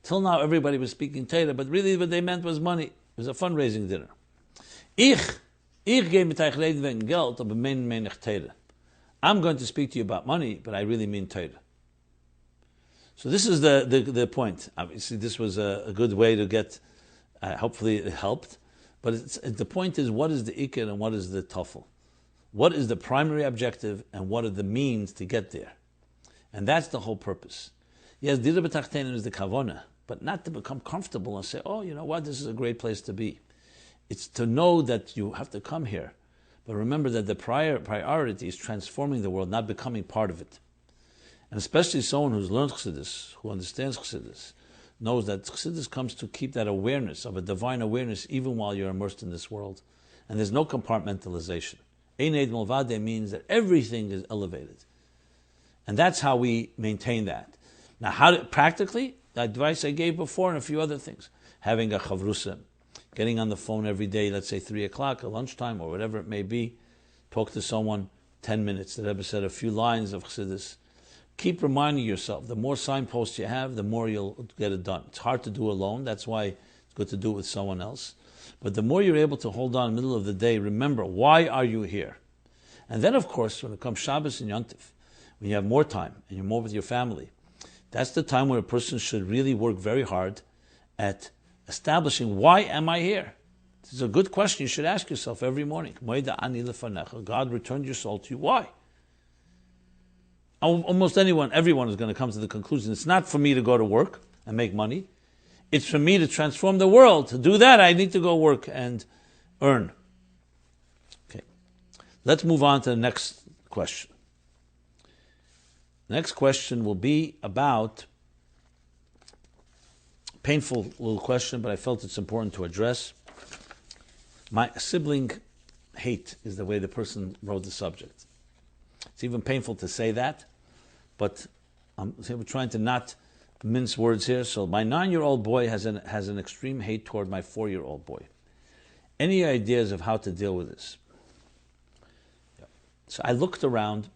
Speaker 1: Till now everybody was speaking Teire, but really what they meant was money. It was a fundraising dinner. Ich gehe mit euch reden wegen Geld, aber meinen ich Teire. I'm going to speak to you about money, but I really mean Teire. So this is the point. Obviously, this was a good way to get, hopefully it helped. But the point is, what is the ikar and what is the tafel? What is the primary objective and what are the means to get there? And that's the whole purpose. Yes, dira b'tachtein is the kavona, but not to become comfortable and say, oh, you know what, this is a great place to be. It's to know that you have to come here. But remember that the priority is transforming the world, not becoming part of it. And especially someone who's learned Chassidus, who understands Chassidus, knows that Chassidus comes to keep that awareness of a divine awareness even while you're immersed in this world. And there's no compartmentalization. Ein Eid Malvade means that everything is elevated. And that's how we maintain that. Now, practically, the advice I gave before and a few other things. Having a chavrusa, getting on the phone every day, let's say 3 o'clock or lunchtime or whatever it may be, talk to someone 10 minutes. The Rebbe said a few lines of Chassidus. Keep reminding yourself, the more signposts you have, the more you'll get it done. It's hard to do alone, that's why it's good to do it with someone else. But the more you're able to hold on in the middle of the day, remember, why are you here? And then, of course, when it comes Shabbos and Yontif, when you have more time and you're more with your family, that's the time where a person should really work very hard at establishing, why am I here? This is a good question you should ask yourself every morning. God returned your soul to you. Why? Almost everyone is going to come to the conclusion, it's not for me to go to work and make money. It's for me to transform the world. To do that, I need to go work and earn. Okay. Let's move on to the next question. The next question will be about, painful little question, but I felt it's important to address. My sibling hate is the way the person wrote the subject. It's even painful to say that, but we're trying to not mince words here. So my 9-year-old boy has an extreme hate toward my 4-year-old boy. Any ideas of how to deal with this? Yeah. So I looked around,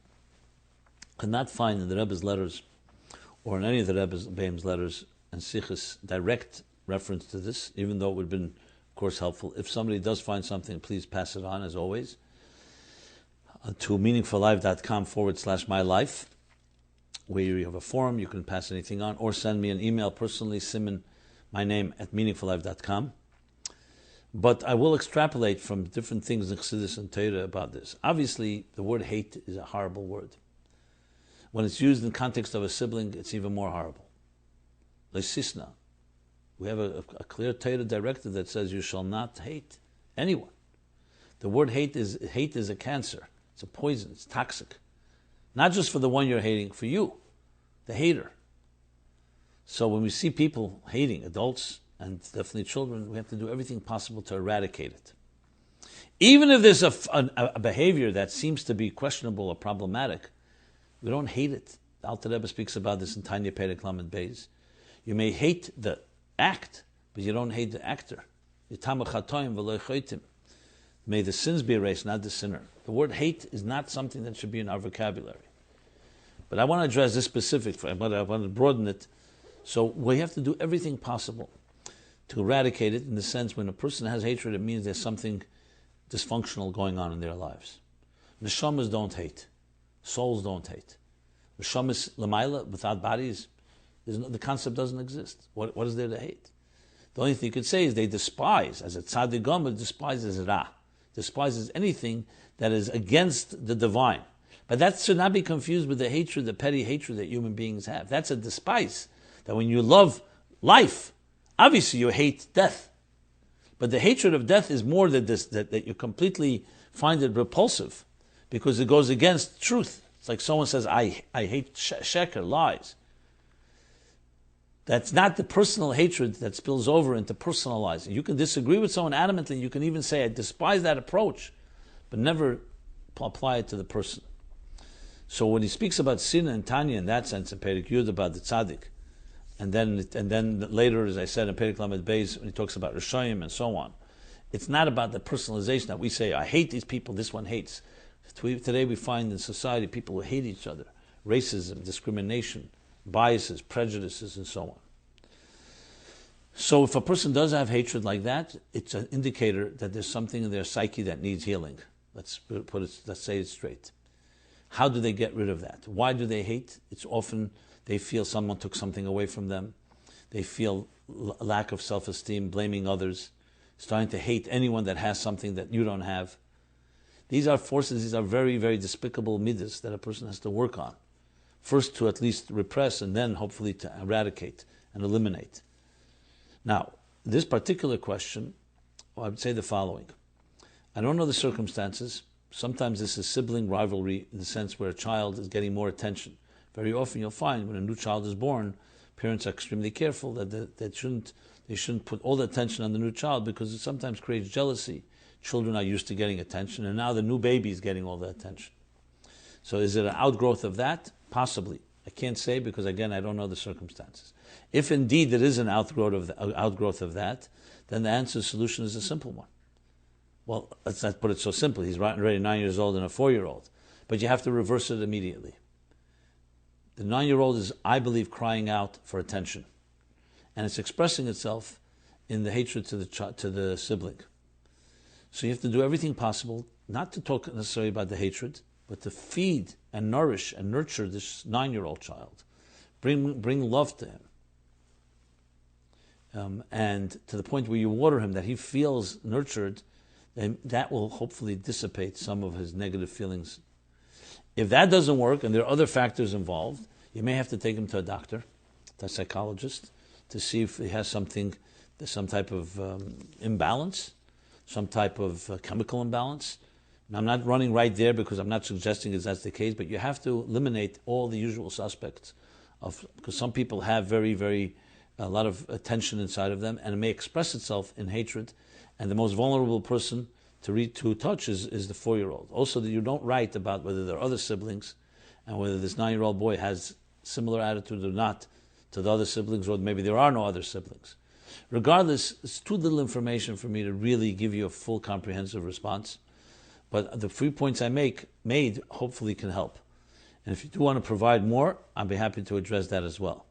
Speaker 1: could not find in the Rebbe's letters or in any of the Rebbe's Beim's letters and Sichos direct reference to this, even though it would have been, of course, helpful. If somebody does find something, please pass it on, as always, to meaningfullife.com/mylife, where you have a forum, you can pass anything on, or send me an email personally, Simon, my name, at meaningfullife.com. But I will extrapolate from different things in Chassidus and Torah about this. Obviously, the word hate is a horrible word. When it's used in the context of a sibling, it's even more horrible. Leisisna. We have a clear Torah directive that says you shall not hate anyone. The word hate is a cancer. It's a poison. It's toxic. Not just for the one you're hating, for you, the hater. So when we see people hating, adults and definitely children, we have to do everything possible to eradicate it. Even if there's a behavior that seems to be questionable or problematic, we don't hate it. The Alter Rebbe speaks about this in Tanya Perek Lamed Beis. You may hate the act, but you don't hate the actor. May the sins be erased, not the sinner. The word hate is not something that should be in our vocabulary. But I want to address this specific, I want to broaden it. So we have to do everything possible to eradicate it, in the sense when a person has hatred, it means there's something dysfunctional going on in their lives. Neshamas don't hate. Souls don't hate. Neshamas lamaila, without bodies, the concept doesn't exist. What is there to hate? The only thing you could say is they despise, as a tzaddik gomer despises ra, despises anything that is against the divine. But that should not be confused with the hatred, the petty hatred that human beings have. That's a despise. That when you love life, obviously you hate death. But the hatred of death is more that you completely find it repulsive, because it goes against truth. It's like someone says, I hate sheker, lies. That's not the personal hatred that spills over into personalizing. You can disagree with someone adamantly. You can even say, I despise that approach, but never apply it to the person. So when he speaks about sin and Tanya in that sense, in Perek Yud about the tzaddik, and then later, as I said, in Perek Lamed Beis, when he talks about Rishayim and so on, It's not about the personalization that we say, I hate these people, this one hates. Today we find in society people who hate each other, racism, discrimination, biases, prejudices, and so on. So if a person does have hatred like that, it's an indicator that there's something in their psyche that needs healing. Let's say it straight. How do they get rid of that? Why do they hate? It's often they feel someone took something away from them. They feel lack of self-esteem, blaming others, starting to hate anyone that has something that you don't have. These are forces, these are very, very despicable midas that a person has to work on. First to at least repress and then hopefully to eradicate and eliminate. Now, this particular question, I would say the following. I don't know the circumstances. Sometimes this is sibling rivalry in the sense where a child is getting more attention. Very often you'll find when a new child is born, parents are extremely careful that they shouldn't put all the attention on the new child because it sometimes creates jealousy. Children are used to getting attention and now the new baby is getting all the attention. So is it an outgrowth of that? Possibly. I can't say because again I don't know the circumstances. If indeed it is an outgrowth of that, then the solution is a simple one. Well, let's not put it so simple. He's already 9 years old and a 4-year-old. But you have to reverse it immediately. The 9-year-old is, I believe, crying out for attention. And it's expressing itself in the hatred to the sibling. So you have to do everything possible, not to talk necessarily about the hatred, but to feed and nourish and nurture this 9-year-old child. Bring love to him. And to the point where you water him, that he feels nurtured, then that will hopefully dissipate some of his negative feelings. If that doesn't work, and there are other factors involved, you may have to take him to a doctor, to a psychologist, to see if he has some type of imbalance, some type of chemical imbalance. And I'm not running right there because I'm not suggesting that's the case, but you have to eliminate all the usual suspects because some people have a lot of tension inside of them, and it may express itself in hatred. And the most vulnerable person to touch is the 4-year-old. Also, that you don't write about whether there are other siblings and whether this 9-year-old boy has similar attitude or not to the other siblings, or maybe there are no other siblings. Regardless, it's too little information for me to really give you a full comprehensive response. But the 3 points I made hopefully can help. And if you do want to provide more, I'll be happy to address that as well.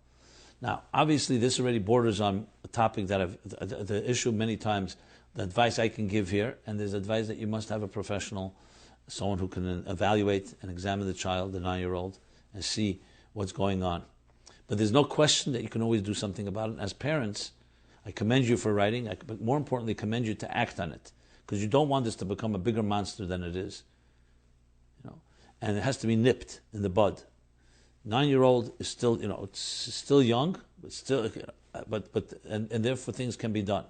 Speaker 1: Now, obviously, this already borders on a topic that the issue many times, the advice I can give here, and there's advice that you must have a professional, someone who can evaluate and examine the child, the 9-year-old, and see what's going on. But there's no question that you can always do something about it. As parents, I commend you for writing, but more importantly, commend you to act on it, because you don't want this to become a bigger monster than it is. And it has to be nipped in the bud. 9-year-old is still, it's still young, but still, and therefore things can be done.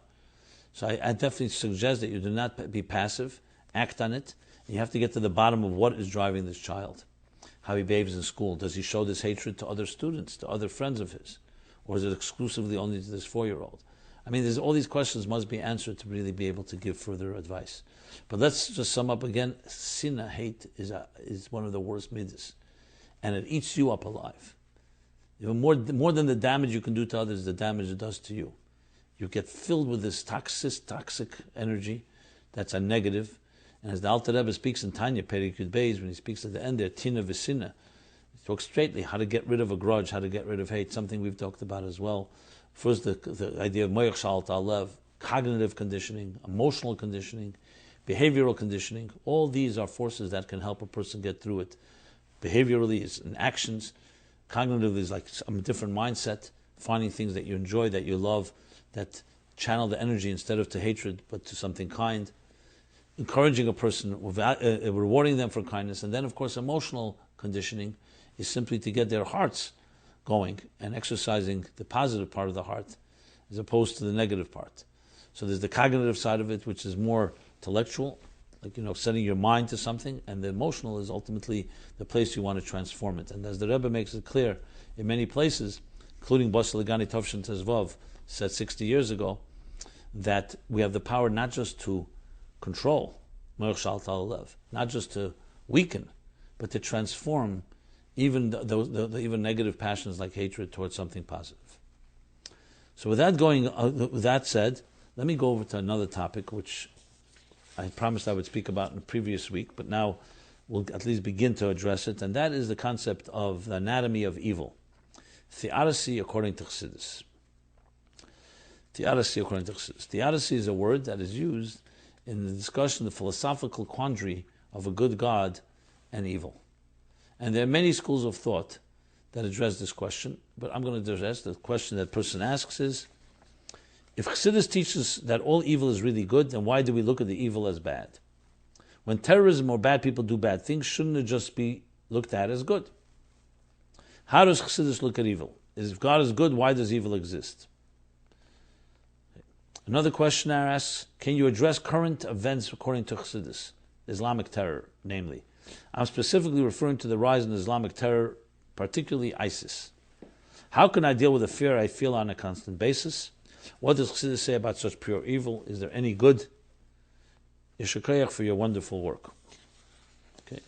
Speaker 1: So I definitely suggest that you do not be passive, act on it. And you have to get to the bottom of what is driving this child, how he behaves in school. Does he show this hatred to other students, to other friends of his, or is it exclusively only to this 4-year-old? I mean, all these questions must be answered to really be able to give further advice. But let's just sum up again. Sinna, hate, is one of the worst midas. And it eats you up alive. Even more than the damage you can do to others, the damage it does to you. You get filled with this toxic energy that's a negative. And as the Alter Rebbe speaks in Tanya, Perek Yud Beis, when he speaks at the end there, Tina V'Sinna, he talks straightly how to get rid of a grudge, how to get rid of hate, something we've talked about as well. First, the idea of Moich Shalt Alev, cognitive conditioning, emotional conditioning, behavioral conditioning. All these are forces that can help a person get through it. Behaviorally is in actions. Cognitively is like a different mindset, finding things that you enjoy, that you love, that channel the energy instead of to hatred, but to something kind. Encouraging a person, rewarding them for kindness. And then, of course, emotional conditioning is simply to get their hearts going and exercising the positive part of the heart as opposed to the negative part. So there's the cognitive side of it, which is more intellectual, like, setting your mind to something, and the emotional is ultimately the place you want to transform it. And as the Rebbe makes it clear in many places, including Bas Legani Tovshin Tezvav, said 60 years ago, that we have the power not just to control, not just to weaken, but to transform even the even negative passions like hatred towards something positive. So with that said, let me go over to another topic which I promised I would speak about in the previous week, but now we'll at least begin to address it, and that is the concept of the anatomy of evil. Theodicy according to Chassidus. Theodicy according to Chassidus. Theodicy is a word that is used in the discussion of the philosophical quandary of a good God and evil. And there are many schools of thought that address this question, but I'm going to address the question that person asks is, if Chassidus teaches that all evil is really good, then why do we look at the evil as bad? When terrorism or bad people do bad things, shouldn't it just be looked at as good? How does Chassidus look at evil? If God is good, why does evil exist? Another questioner asks, can you address current events according to Chassidus, Islamic terror, namely? I'm specifically referring to the rise in Islamic terror, particularly ISIS. How can I deal with the fear I feel on a constant basis? What does Chassidus say about such pure evil? Is there any good? Yesher koach for your wonderful work. Okay.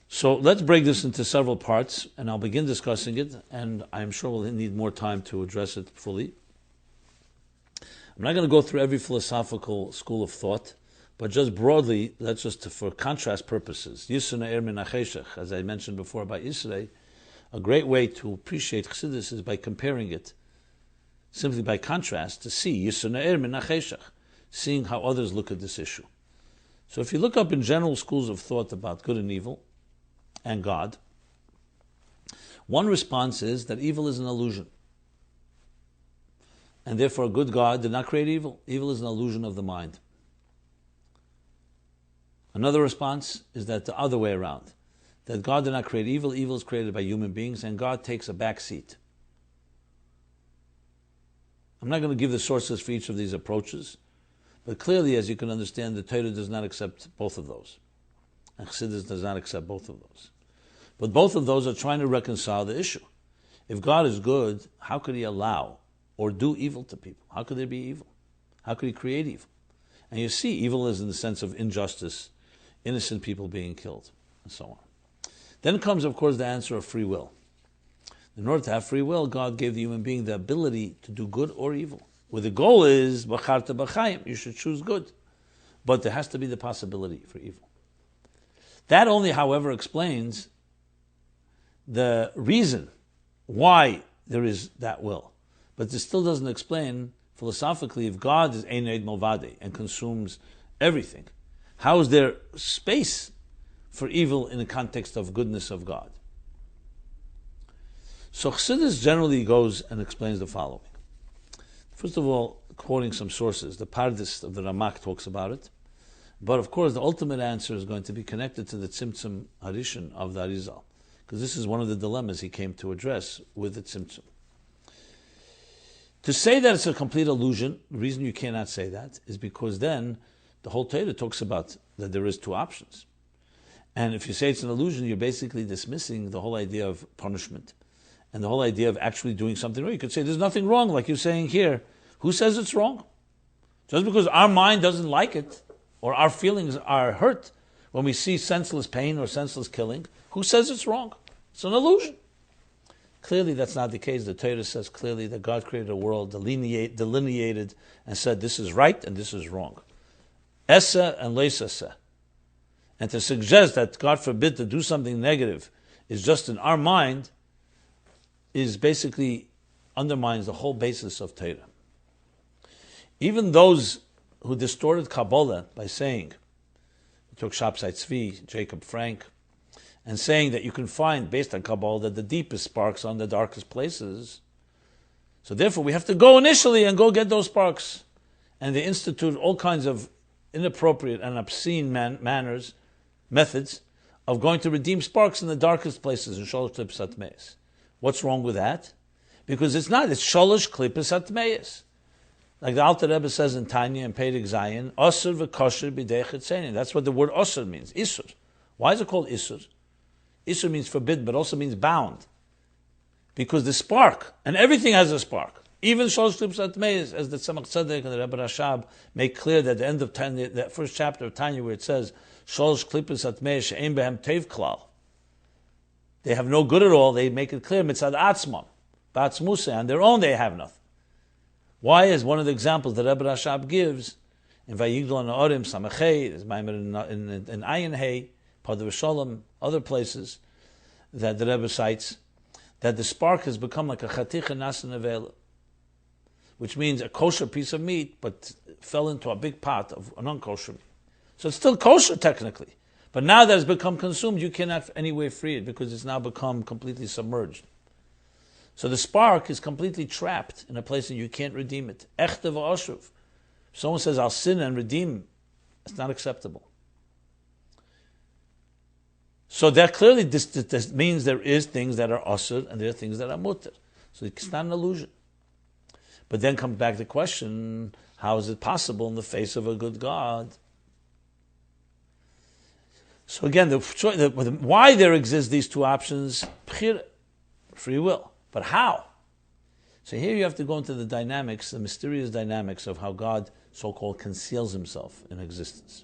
Speaker 1: So let's break this into several parts, and I'll begin discussing it, and I'm sure we'll need more time to address it fully. I'm not going to go through every philosophical school of thought, but just broadly, let's just, for contrast purposes, Yisur Ne'er min HaCheshech, as I mentioned before about Yisrei, a great way to appreciate Chassidus is by comparing it, simply by contrast, to see Yisur Ne'er min HaCheshech, seeing how others look at this issue. So if you look up in general schools of thought about good and evil, and God, one response is that evil is an illusion. And therefore a good God did not create evil. Evil is an illusion of the mind. Another response is that the other way around, that God did not create evil, evil is created by human beings, and God takes a back seat. I'm not going to give the sources for each of these approaches, but clearly, as you can understand, the Torah does not accept both of those. And Chassidus does not accept both of those. But both of those are trying to reconcile the issue. If God is good, how could He allow or do evil to people? How could there be evil? How could He create evil? And you see, evil is in the sense of injustice, innocent people being killed, and so on. Then comes, of course, the answer of free will. In order to have free will, God gave the human being the ability to do good or evil. Where the goal is, b'charta b'chaim, you should choose good. But there has to be the possibility for evil. That only, however, explains the reason why there is that will. But this still doesn't explain, philosophically, if God is Ein Od Milvado and consumes everything, how is there space for evil in the context of goodness of God? So Chassidus generally goes and explains the following. First of all, quoting some sources, the Pardes of the Ramak talks about it, but of course the ultimate answer is going to be connected to the Tzimtzum Harishon of the Arizal, because this is one of the dilemmas he came to address with the Tzimtzum. To say that it's a complete illusion, the reason you cannot say that is because then the whole Torah talks about that there is two options. And if you say it's an illusion, you're basically dismissing the whole idea of punishment and the whole idea of actually doing something wrong. You could say there's nothing wrong, like you're saying here. Who says it's wrong? Just because our mind doesn't like it or our feelings are hurt when we see senseless pain or senseless killing, who says it's wrong? It's an illusion. Clearly that's not the case. The Torah says clearly that God created a world, delineated, and said this is right and this is wrong. Esa and leisasa. And to suggest that, God forbid, to do something negative is just in our mind is basically undermines the whole basis of Torah. Even those who distorted Kabbalah by saying, we took Shabsai Tzvi, Jacob Frank, and saying that you can find, based on Kabbalah, that the deepest sparks are in the darkest places. So therefore we have to go initially and go get those sparks. And they institute all kinds of inappropriate and obscene methods of going to redeem sparks in the darkest places in Sholosh Klippos Atmeis. What's wrong with that? Because it's Sholosh Klippos Atmeis. Like the Alter Rebbe says in Tanya and Perek Zayin, Osur v'kosher b'dei chetzenin. That's what the word Osur means, Isur. Why is it called Isur? Isur means forbidden, but also means bound. Because the spark, and everything has a spark. Even Sholosh Klippos Atmeis, as the Tzemach Tzedek and the Rebbe Rashab make clear that at the end of Tanya, that first chapter of Tanya where it says, Sholosh Klippos Atmeis she'ein behem tev klal. They have no good at all. They make it clear, mitzad atzmam, ba'atzmuseh, on their own they have nothing. Why is one of the examples that Rebbe Rashab gives In Vayigdal and Orim, Samachei, there's Maimer in Ayin Hay, Padav Shalom, other places that the Rebbe cites, that the spark has become like a Chaticha Nasan Avela, which means a kosher piece of meat, but fell into a big pot of an unkosher meat. So it's still kosher technically, but now that it's become consumed, you cannot any way free it because it's now become completely submerged. So the spark is completely trapped in a place that you can't redeem it. Echte v'oshuv. If someone says, I'll sin and redeem, it's not acceptable. So that clearly this means there is things that are asur and there are things that are mutter. So it's not an illusion. But then comes back the question, how is it possible in the face of a good God? So again, why there exist these two options, free will. But how? So here you have to go into the dynamics, the mysterious dynamics of how God so-called conceals himself in existence.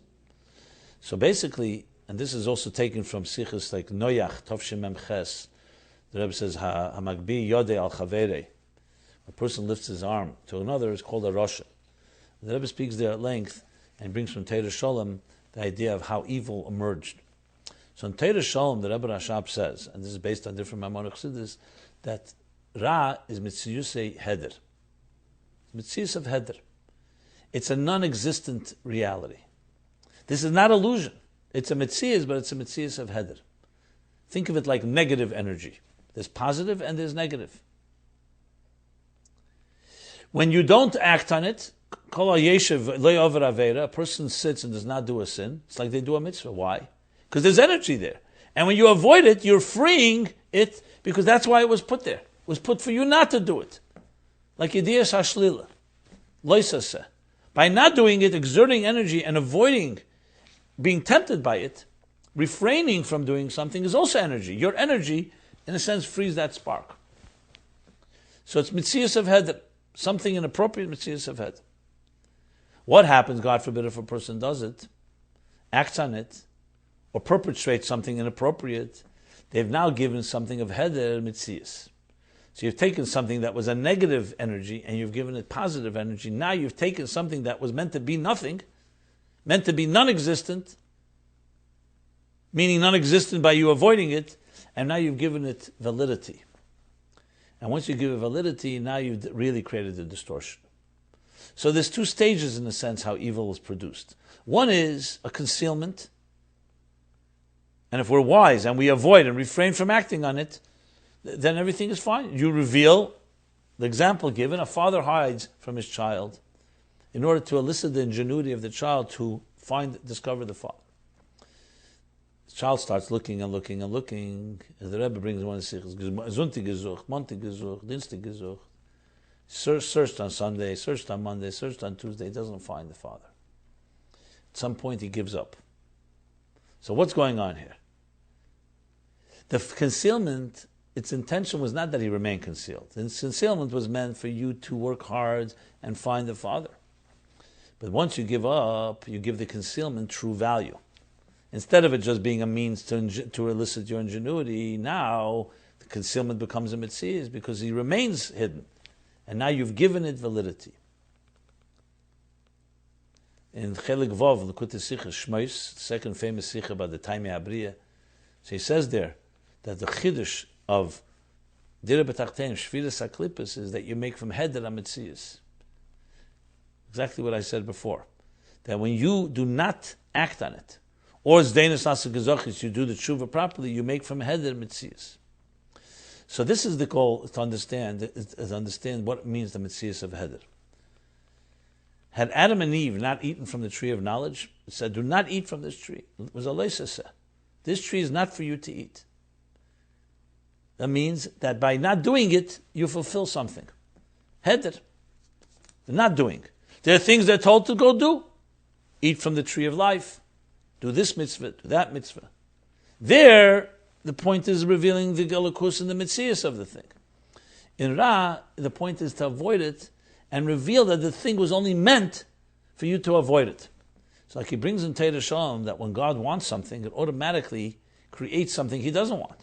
Speaker 1: So basically, and this is also taken from Sichos like Noyach, Tovshim Mem Ches, the Rebbe says, Ha-magbi yodei al chaverei. A person lifts his arm to another is called a Rosha. The Rebbe speaks there at length and brings from Teira Sholem the idea of how evil emerged. So in Teira Sholem, the Rebbe Rashab says, and this is based on different Maimonic Chassidus, that Ra is Mitziyusei Heder. Mitziyus of Heder. It's a non-existent reality. This is not illusion. It's a Mitziyus, but it's a Mitziyus of Heder. Think of it like negative energy. There's positive and there's negative. When you don't act on it, a person sits and does not do a sin. It's like they do a mitzvah. Why? Because there's energy there. And when you avoid it, you're freeing it because that's why it was put there. It was put for you not to do it. Like Yediyas HaShlila. Loisaseh. By not doing it, exerting energy and avoiding being tempted by it, refraining from doing something is also energy. Your energy, in a sense, frees that spark. So it's Mitziyus of Heder. Something inappropriate, Mitziyus of Heder. What happens, God forbid, if a person does it, acts on it, or perpetrates something inappropriate? They've now given something of Heder Mitziyus. So you've taken something that was a negative energy and you've given it positive energy. Now you've taken something that was meant to be nothing, meant to be non-existent, meaning non-existent by you avoiding it, and now you've given it validity. And once you give it validity, now you've really created a distortion. So there's two stages, in a sense, how evil is produced. One is a concealment, and if we're wise and we avoid and refrain from acting on it, then everything is fine. You reveal, the example given, a father hides from his child in order to elicit the ingenuity of the child to discover the father. The child starts looking and looking and looking. The Rebbe brings one sichos, Zunti gesucht, Monti gesucht, Dienstag gesucht. Searched on Sunday, searched on Monday, searched on Tuesday, doesn't find the father. At some point he gives up. So what's going on here? The concealment, its intention was not that he remained concealed. The concealment was meant for you to work hard and find the father. But once you give up, you give the concealment true value. Instead of it just being a means to elicit your ingenuity, now the concealment becomes a mitzvah because he remains hidden. And now you've given it validity. In Chelik Vov, L'Kutei Sichos, Shmos, the second famous Sikha about the Taimei Abriya, so he says there that the Chiddush of Dira B'Tachteim, Shviras HaKlippos, is that you make from Heder a mitzvah. Exactly what I said before. That when you do not act on it, or as Deinas Nasa Gezochis, you do the tshuva properly, you make from Heder mitzvahs. So this is the goal, to understand what it means the mitzvahs of Heder. Had Adam and Eve not eaten from the tree of knowledge, it said, do not eat from this tree. It was a leisaseh. This tree is not for you to eat. That means that by not doing it, you fulfill something. Heder. They're not doing. There are things they're told to go do. Eat from the tree of life. Do this mitzvah, do that mitzvah. There, the point is revealing the galakus and the mitzvahs of the thing. In Ra, the point is to avoid it and reveal that the thing was only meant for you to avoid it. So like he brings in Teira Sholem that when God wants something, it automatically creates something he doesn't want.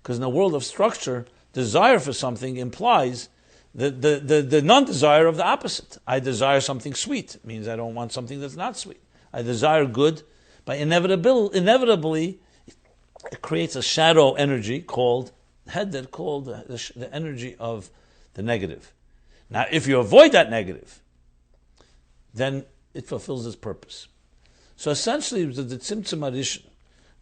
Speaker 1: Because in a world of structure, desire for something implies the non-desire of the opposite. I desire something sweet. It means I don't want something that's not sweet. I desire good, but inevitably it creates a shadow energy called the energy of the negative. Now, if you avoid that negative, then it fulfills its purpose. So essentially, the Tzimtzum Adishon,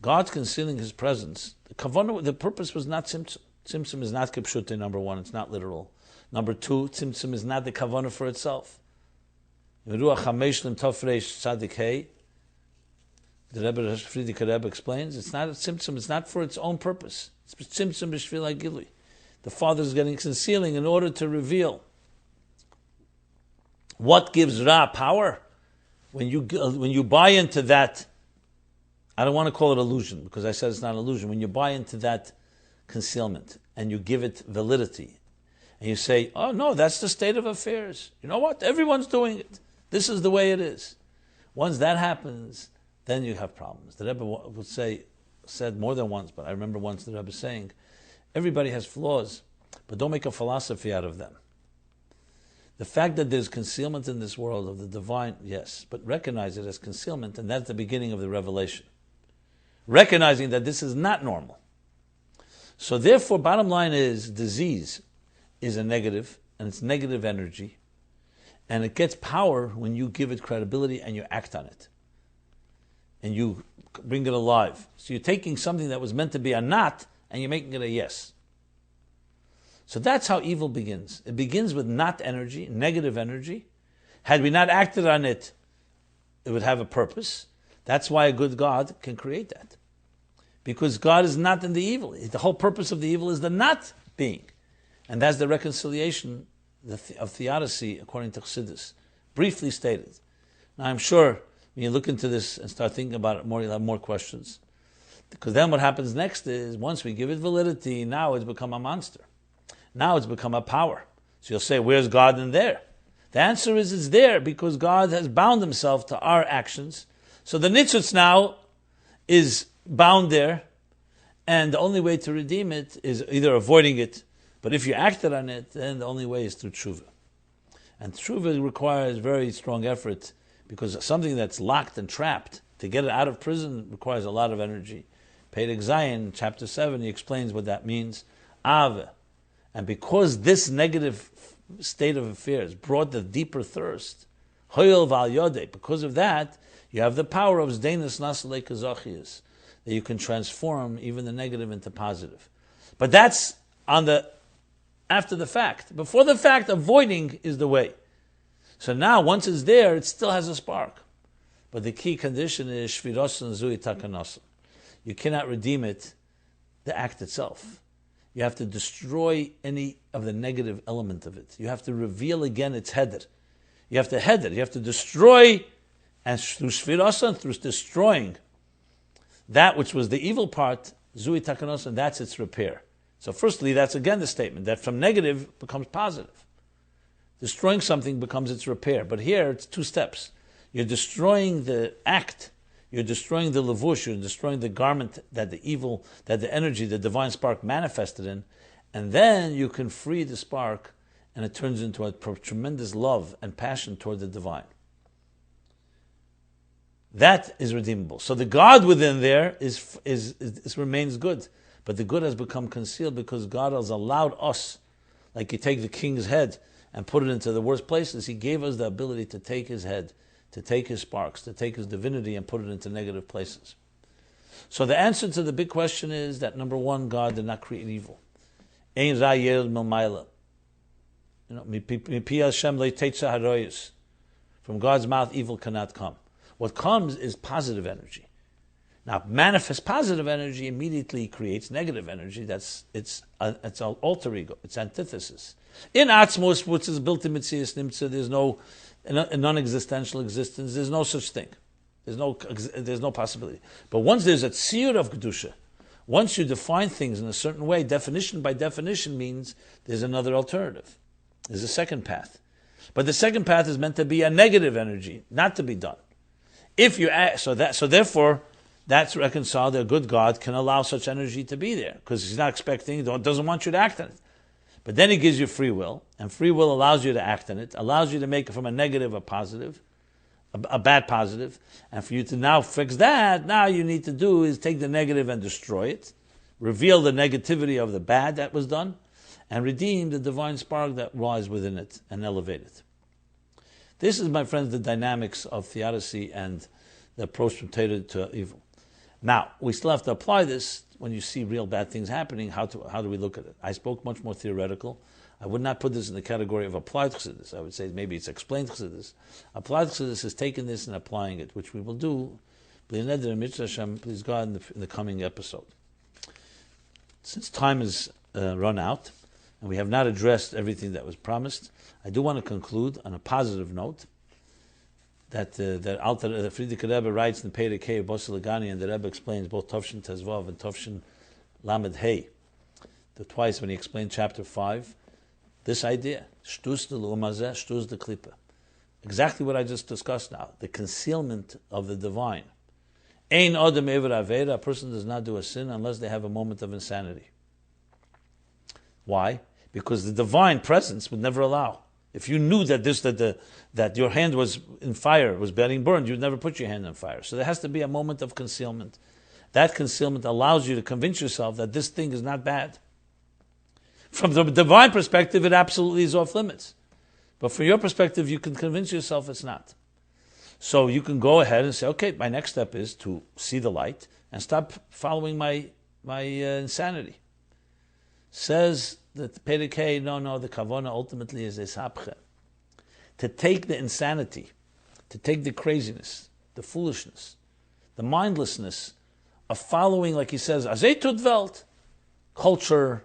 Speaker 1: God concealing His presence, the purpose was not Tzimtzum. Tzimtzum is not Kipshute, number one, it's not literal. Number two, Tzimtzum is not the Kavanah for itself. In Ruach HaMesh Lim Tov Reish Tzadik Hey, the Rebbe explains, it's not a Tzimtzum, it's not for its own purpose. It's Tzimtzum B'Shvil HaGilui. The Father is getting concealing in order to reveal. What gives Ra power? When you buy into that, I don't want to call it illusion, because I said it's not illusion. When you buy into that concealment and you give it validity, and you say, oh no, that's the state of affairs. You know what? Everyone's doing it. This is the way it is. Once that happens, then you have problems. The Rebbe said more than once, but I remember once the Rebbe saying, everybody has flaws, but don't make a philosophy out of them. The fact that there's concealment in this world of the divine, yes, but recognize it as concealment, and that's the beginning of the revelation. Recognizing that this is not normal. So therefore, bottom line is, disease is a negative, and it's negative energy, and it gets power when you give it credibility and you act on it. And you bring it alive. So you're taking something that was meant to be a not, and you're making it a yes. So that's how evil begins. It begins with not energy, negative energy. Had we not acted on it, it would have a purpose. That's why a good God can create that. Because God is not in the evil. The whole purpose of the evil is the not being. And that's the reconciliation of theodicy according to Chassidus. Briefly stated. Now I'm sure when you look into this and start thinking about it more, you'll have more questions. Because then what happens next is, once we give it validity, now it's become a monster. Now it's become a power. So you'll say, where's God in there? The answer is it's there because God has bound Himself to our actions. So the nitzutz now is bound there, and the only way to redeem it is either avoiding it, but if you acted on it, then the only way is through tshuva. And tshuva requires very strong effort, because something that's locked and trapped, to get it out of prison requires a lot of energy. Perek Zayin, chapter 7, he explains what that means. Ave. And because this negative state of affairs brought the deeper thirst, hoyel val yodeh, because of that, you have the power of zdeinus nasalei kazachias, that you can transform even the negative into positive. But that's after the fact. Before the fact, avoiding is the way. So now, once it's there, it still has a spark. But the key condition is shvirosan zui takanosan. You cannot redeem it, the act itself. You have to destroy any of the negative element of it. You have to reveal again its header. You have to header. You have to destroy, and through shvirasa, through destroying that which was the evil part, zui takanosan, that's its repair. So firstly, that's again the statement, that from negative becomes positive. Destroying something becomes its repair. But here, it's two steps. You're destroying the act. You're destroying the levush, you're destroying the garment that the energy, the divine spark manifested in, and then you can free the spark, and it turns into a tremendous love and passion toward the divine. That is redeemable. So the God within there remains good, but the good has become concealed because God has allowed us, like you take the king's head and put it into the worst places. He gave us the ability to take his head, to take his sparks, to take his divinity and put it into negative places. So the answer to the big question is that, number one, God did not create evil. Ein ra yered milmayla. From God's mouth, evil cannot come. What comes is positive energy. Now, manifest positive energy immediately creates negative energy. It's an alter ego. It's antithesis. In Atzmos, which is built in Mitzias Nimtza, there's no a non-existential existence. There's no such thing. There's no possibility. But once there's a tziyur of kedusha, once you define things in a certain way, definition by definition means there's another alternative. There's a second path. But the second path is meant to be a negative energy, not to be done. Therefore, that's reconciled. A good God can allow such energy to be there because He's not expecting, doesn't want you to act on it. But then he gives you free will, and free will allows you to act on it, allows you to make it from a negative a positive, a bad positive, and for you to now fix that, now you need to do is take the negative and destroy it, reveal the negativity of the bad that was done, and redeem the divine spark that lies within it and elevate it. This is, my friends, the dynamics of theodicy and the approach from Torah to evil. Now, we still have to apply this when you see real bad things happening. How do we look at it? I spoke much more theoretical. I would not put this in the category of applied Chassidus. I would say maybe it's explained Chassidus. Applied Chassidus is taking this and applying it, which we will do, please God, in the coming episode. Since time has run out, and we have not addressed everything that was promised, I do want to conclude on a positive note that Fri Jun Rebbe writes in Perek Hey of Bosel Lagani, and the Rebbe explains both Tavshin Tezvav and Tavshin Lamed Hey, twice when he explained chapter 5, this idea, Shtus de L'umazeh, Shtus de Klipa. Exactly what I just discussed now, the concealment of the divine. Ein Odem Ever Avera, a person does not do a sin unless they have a moment of insanity. Why? Because the divine presence would never allow. If you knew that your hand was in fire, was being burned, you'd never put your hand in fire. So there has to be a moment of concealment. That concealment allows you to convince yourself that this thing is not bad. From the divine perspective, it absolutely is off limits. But from your perspective, you can convince yourself it's not. So you can go ahead and say, okay, my next step is to see the light and stop following my insanity. Says that Perek Hey, no, the kavana ultimately is esapche. To take the insanity, to take the craziness, the foolishness, the mindlessness of following, like he says, azay tut welt, culture,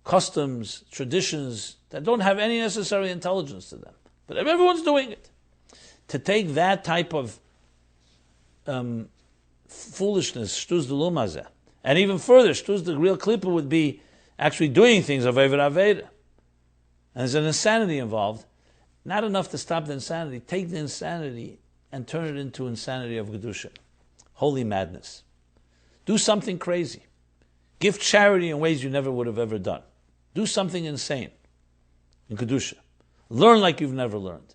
Speaker 1: customs, traditions that don't have any necessary intelligence to them. But everyone's doing it. To take that type of foolishness, shtuz de lumazeh, and even further, shtuz the real klipa would be actually doing things of Eiver Aveda. And there's an insanity involved. Not enough to stop the insanity. Take the insanity and turn it into insanity of Kedusha. Holy madness. Do something crazy. Give charity in ways you never would have ever done. Do something insane in Kedusha. Learn like you've never learned.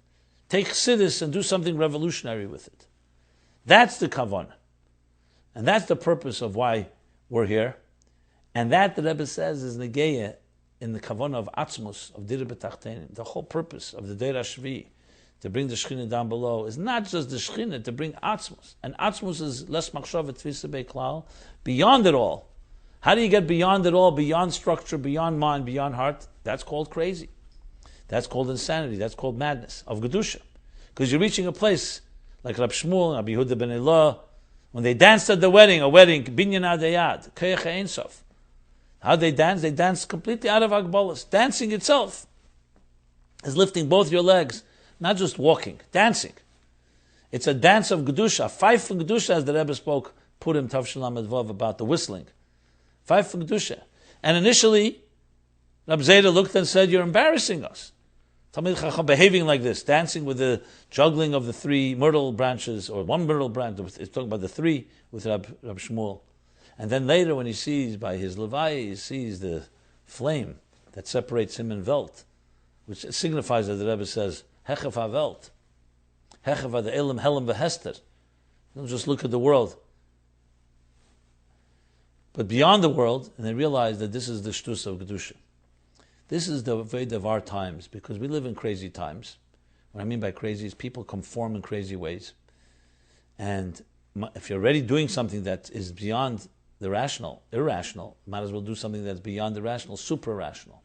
Speaker 1: Take Chassidus and do something revolutionary with it. That's the kavanah. And that's the purpose of why we're here. And that, the Rebbe says, is negeya in the kavanah of atzmus, of dira b'tachtenim. The whole purpose of the Deir HaShvi, to bring the Shekhinah down below, is not just the Shekhinah, to bring atzmus. And atzmus is less machshava tfisa beklal, beyond it all. How do you get beyond it all, beyond structure, beyond mind, beyond heart? That's called crazy. That's called insanity. That's called madness of Gedusha. Because you're reaching a place like Rab Shmuel, Rabbi Yehuda ben Elah, when they danced at the wedding, binyan adayad, kayach ein sof. How they dance? They dance completely out of Agbolas. Dancing itself is lifting both your legs, not just walking, dancing. It's a dance of Gedusha, a fife of Gedusha, as the Rebbe spoke, Purim Tavshin Lamed Vav, about the whistling. Fife of Gedusha. And initially, Rab Zayda looked and said, you're embarrassing us. Talmid Chacham behaving like this, dancing with the juggling of the 3 myrtle branches, or 1 myrtle branch, it's talking about the 3 with Rab Shmuel. And then later, when he sees by his Levi, he sees the flame that separates him and Welt, which signifies that the Rebbe says, Hechef ha-Welt, Hechef ha the Elam, Helam v'Hester. Don't just look at the world, but beyond the world, and they realize that this is the shtus of Kedusha. This is the Veda of our times, because we live in crazy times. What I mean by crazy is people conform in crazy ways. And if you're already doing something that is beyond the rational, irrational, might as well do something that's beyond the rational, super-rational.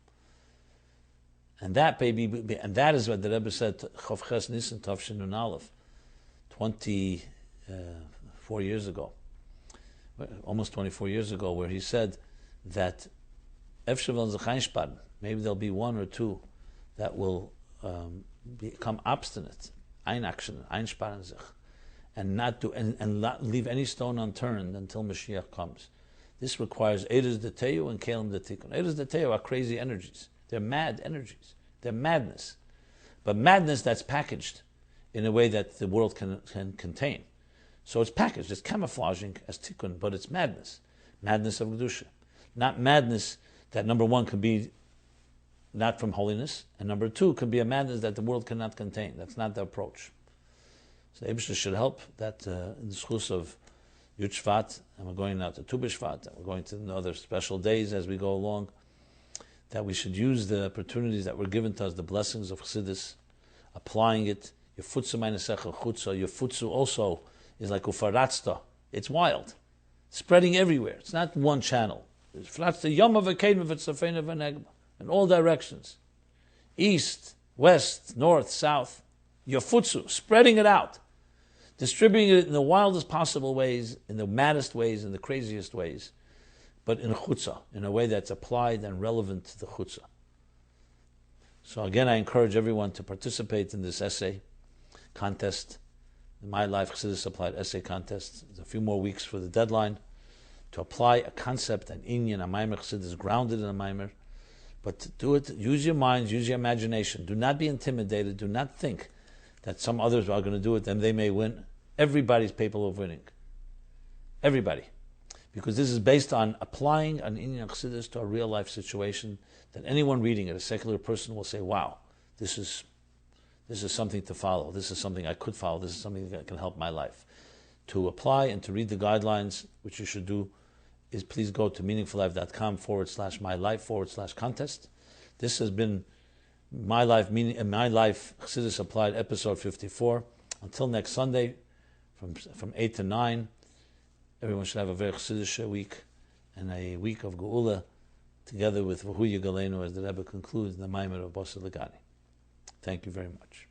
Speaker 1: And that, baby, and that is what the Rebbe said, Chof Ches Nisan Tavshin Nun Aleph, 24 years ago, almost 24 years ago, where he said that maybe there'll be 1 or 2 that will become obstinate, einsparen sich, and not do and not leave any stone unturned until Mashiach comes. This requires Eres de Teu and Kelim de Tikkun. Eres de Teu are crazy energies. They're mad energies. They're madness. But madness that's packaged in a way that the world can contain. So it's packaged, it's camouflaging as Tikkun, but it's madness. Madness of Kedusha. Not madness that, number 1, can be not from holiness. And number two, could be a madness that the world cannot contain. That's not the approach. So Eibishter should help that in the schus of Yud Shvat, and we're going now to Tu B'Shvat, and we're going to the other special days as we go along, that we should use the opportunities that were given to us, the blessings of Chassidus, applying it. Yefutzu meinesecha chutza. Yefutzu also is like ufaratzta. It's wild, spreading everywhere. It's not one channel. Faratzta yom avakeidim v'tzafein v'negba in all directions, east, west, north, south. Yefutzu, spreading it out, distributing it in the wildest possible ways, in the maddest ways, in the craziest ways, but in a chutzah, in a way that's applied and relevant to the chutzah. So again, I encourage everyone to participate in this essay contest, the My Life Chassidus Applied Essay Contest. There's a few more weeks for the deadline to apply a concept, an inyan, a maimer Chassidus, grounded in a maimer, but to do it, use your minds, use your imagination. Do not be intimidated. Do not think that some others are going to do it and they may win. Everybody's capable of winning. Everybody. Because this is based on applying an inyan Chassidus to a real life situation that anyone reading it, a secular person, will say, wow, this is something to follow. This is something I could follow. This is something that can help my life. To apply and to read the guidelines, which you should do, is please go to meaningfullife.com/mylife/contest. This has been My Life Chassidus Applied, episode 54. Until next Sunday, from 8 to 9, everyone should have a very Chassidish week and a week of Geula, together with V'hu Yigalenu, as the Rebbe concludes the Maimer of Bosser Legani. Thank you very much.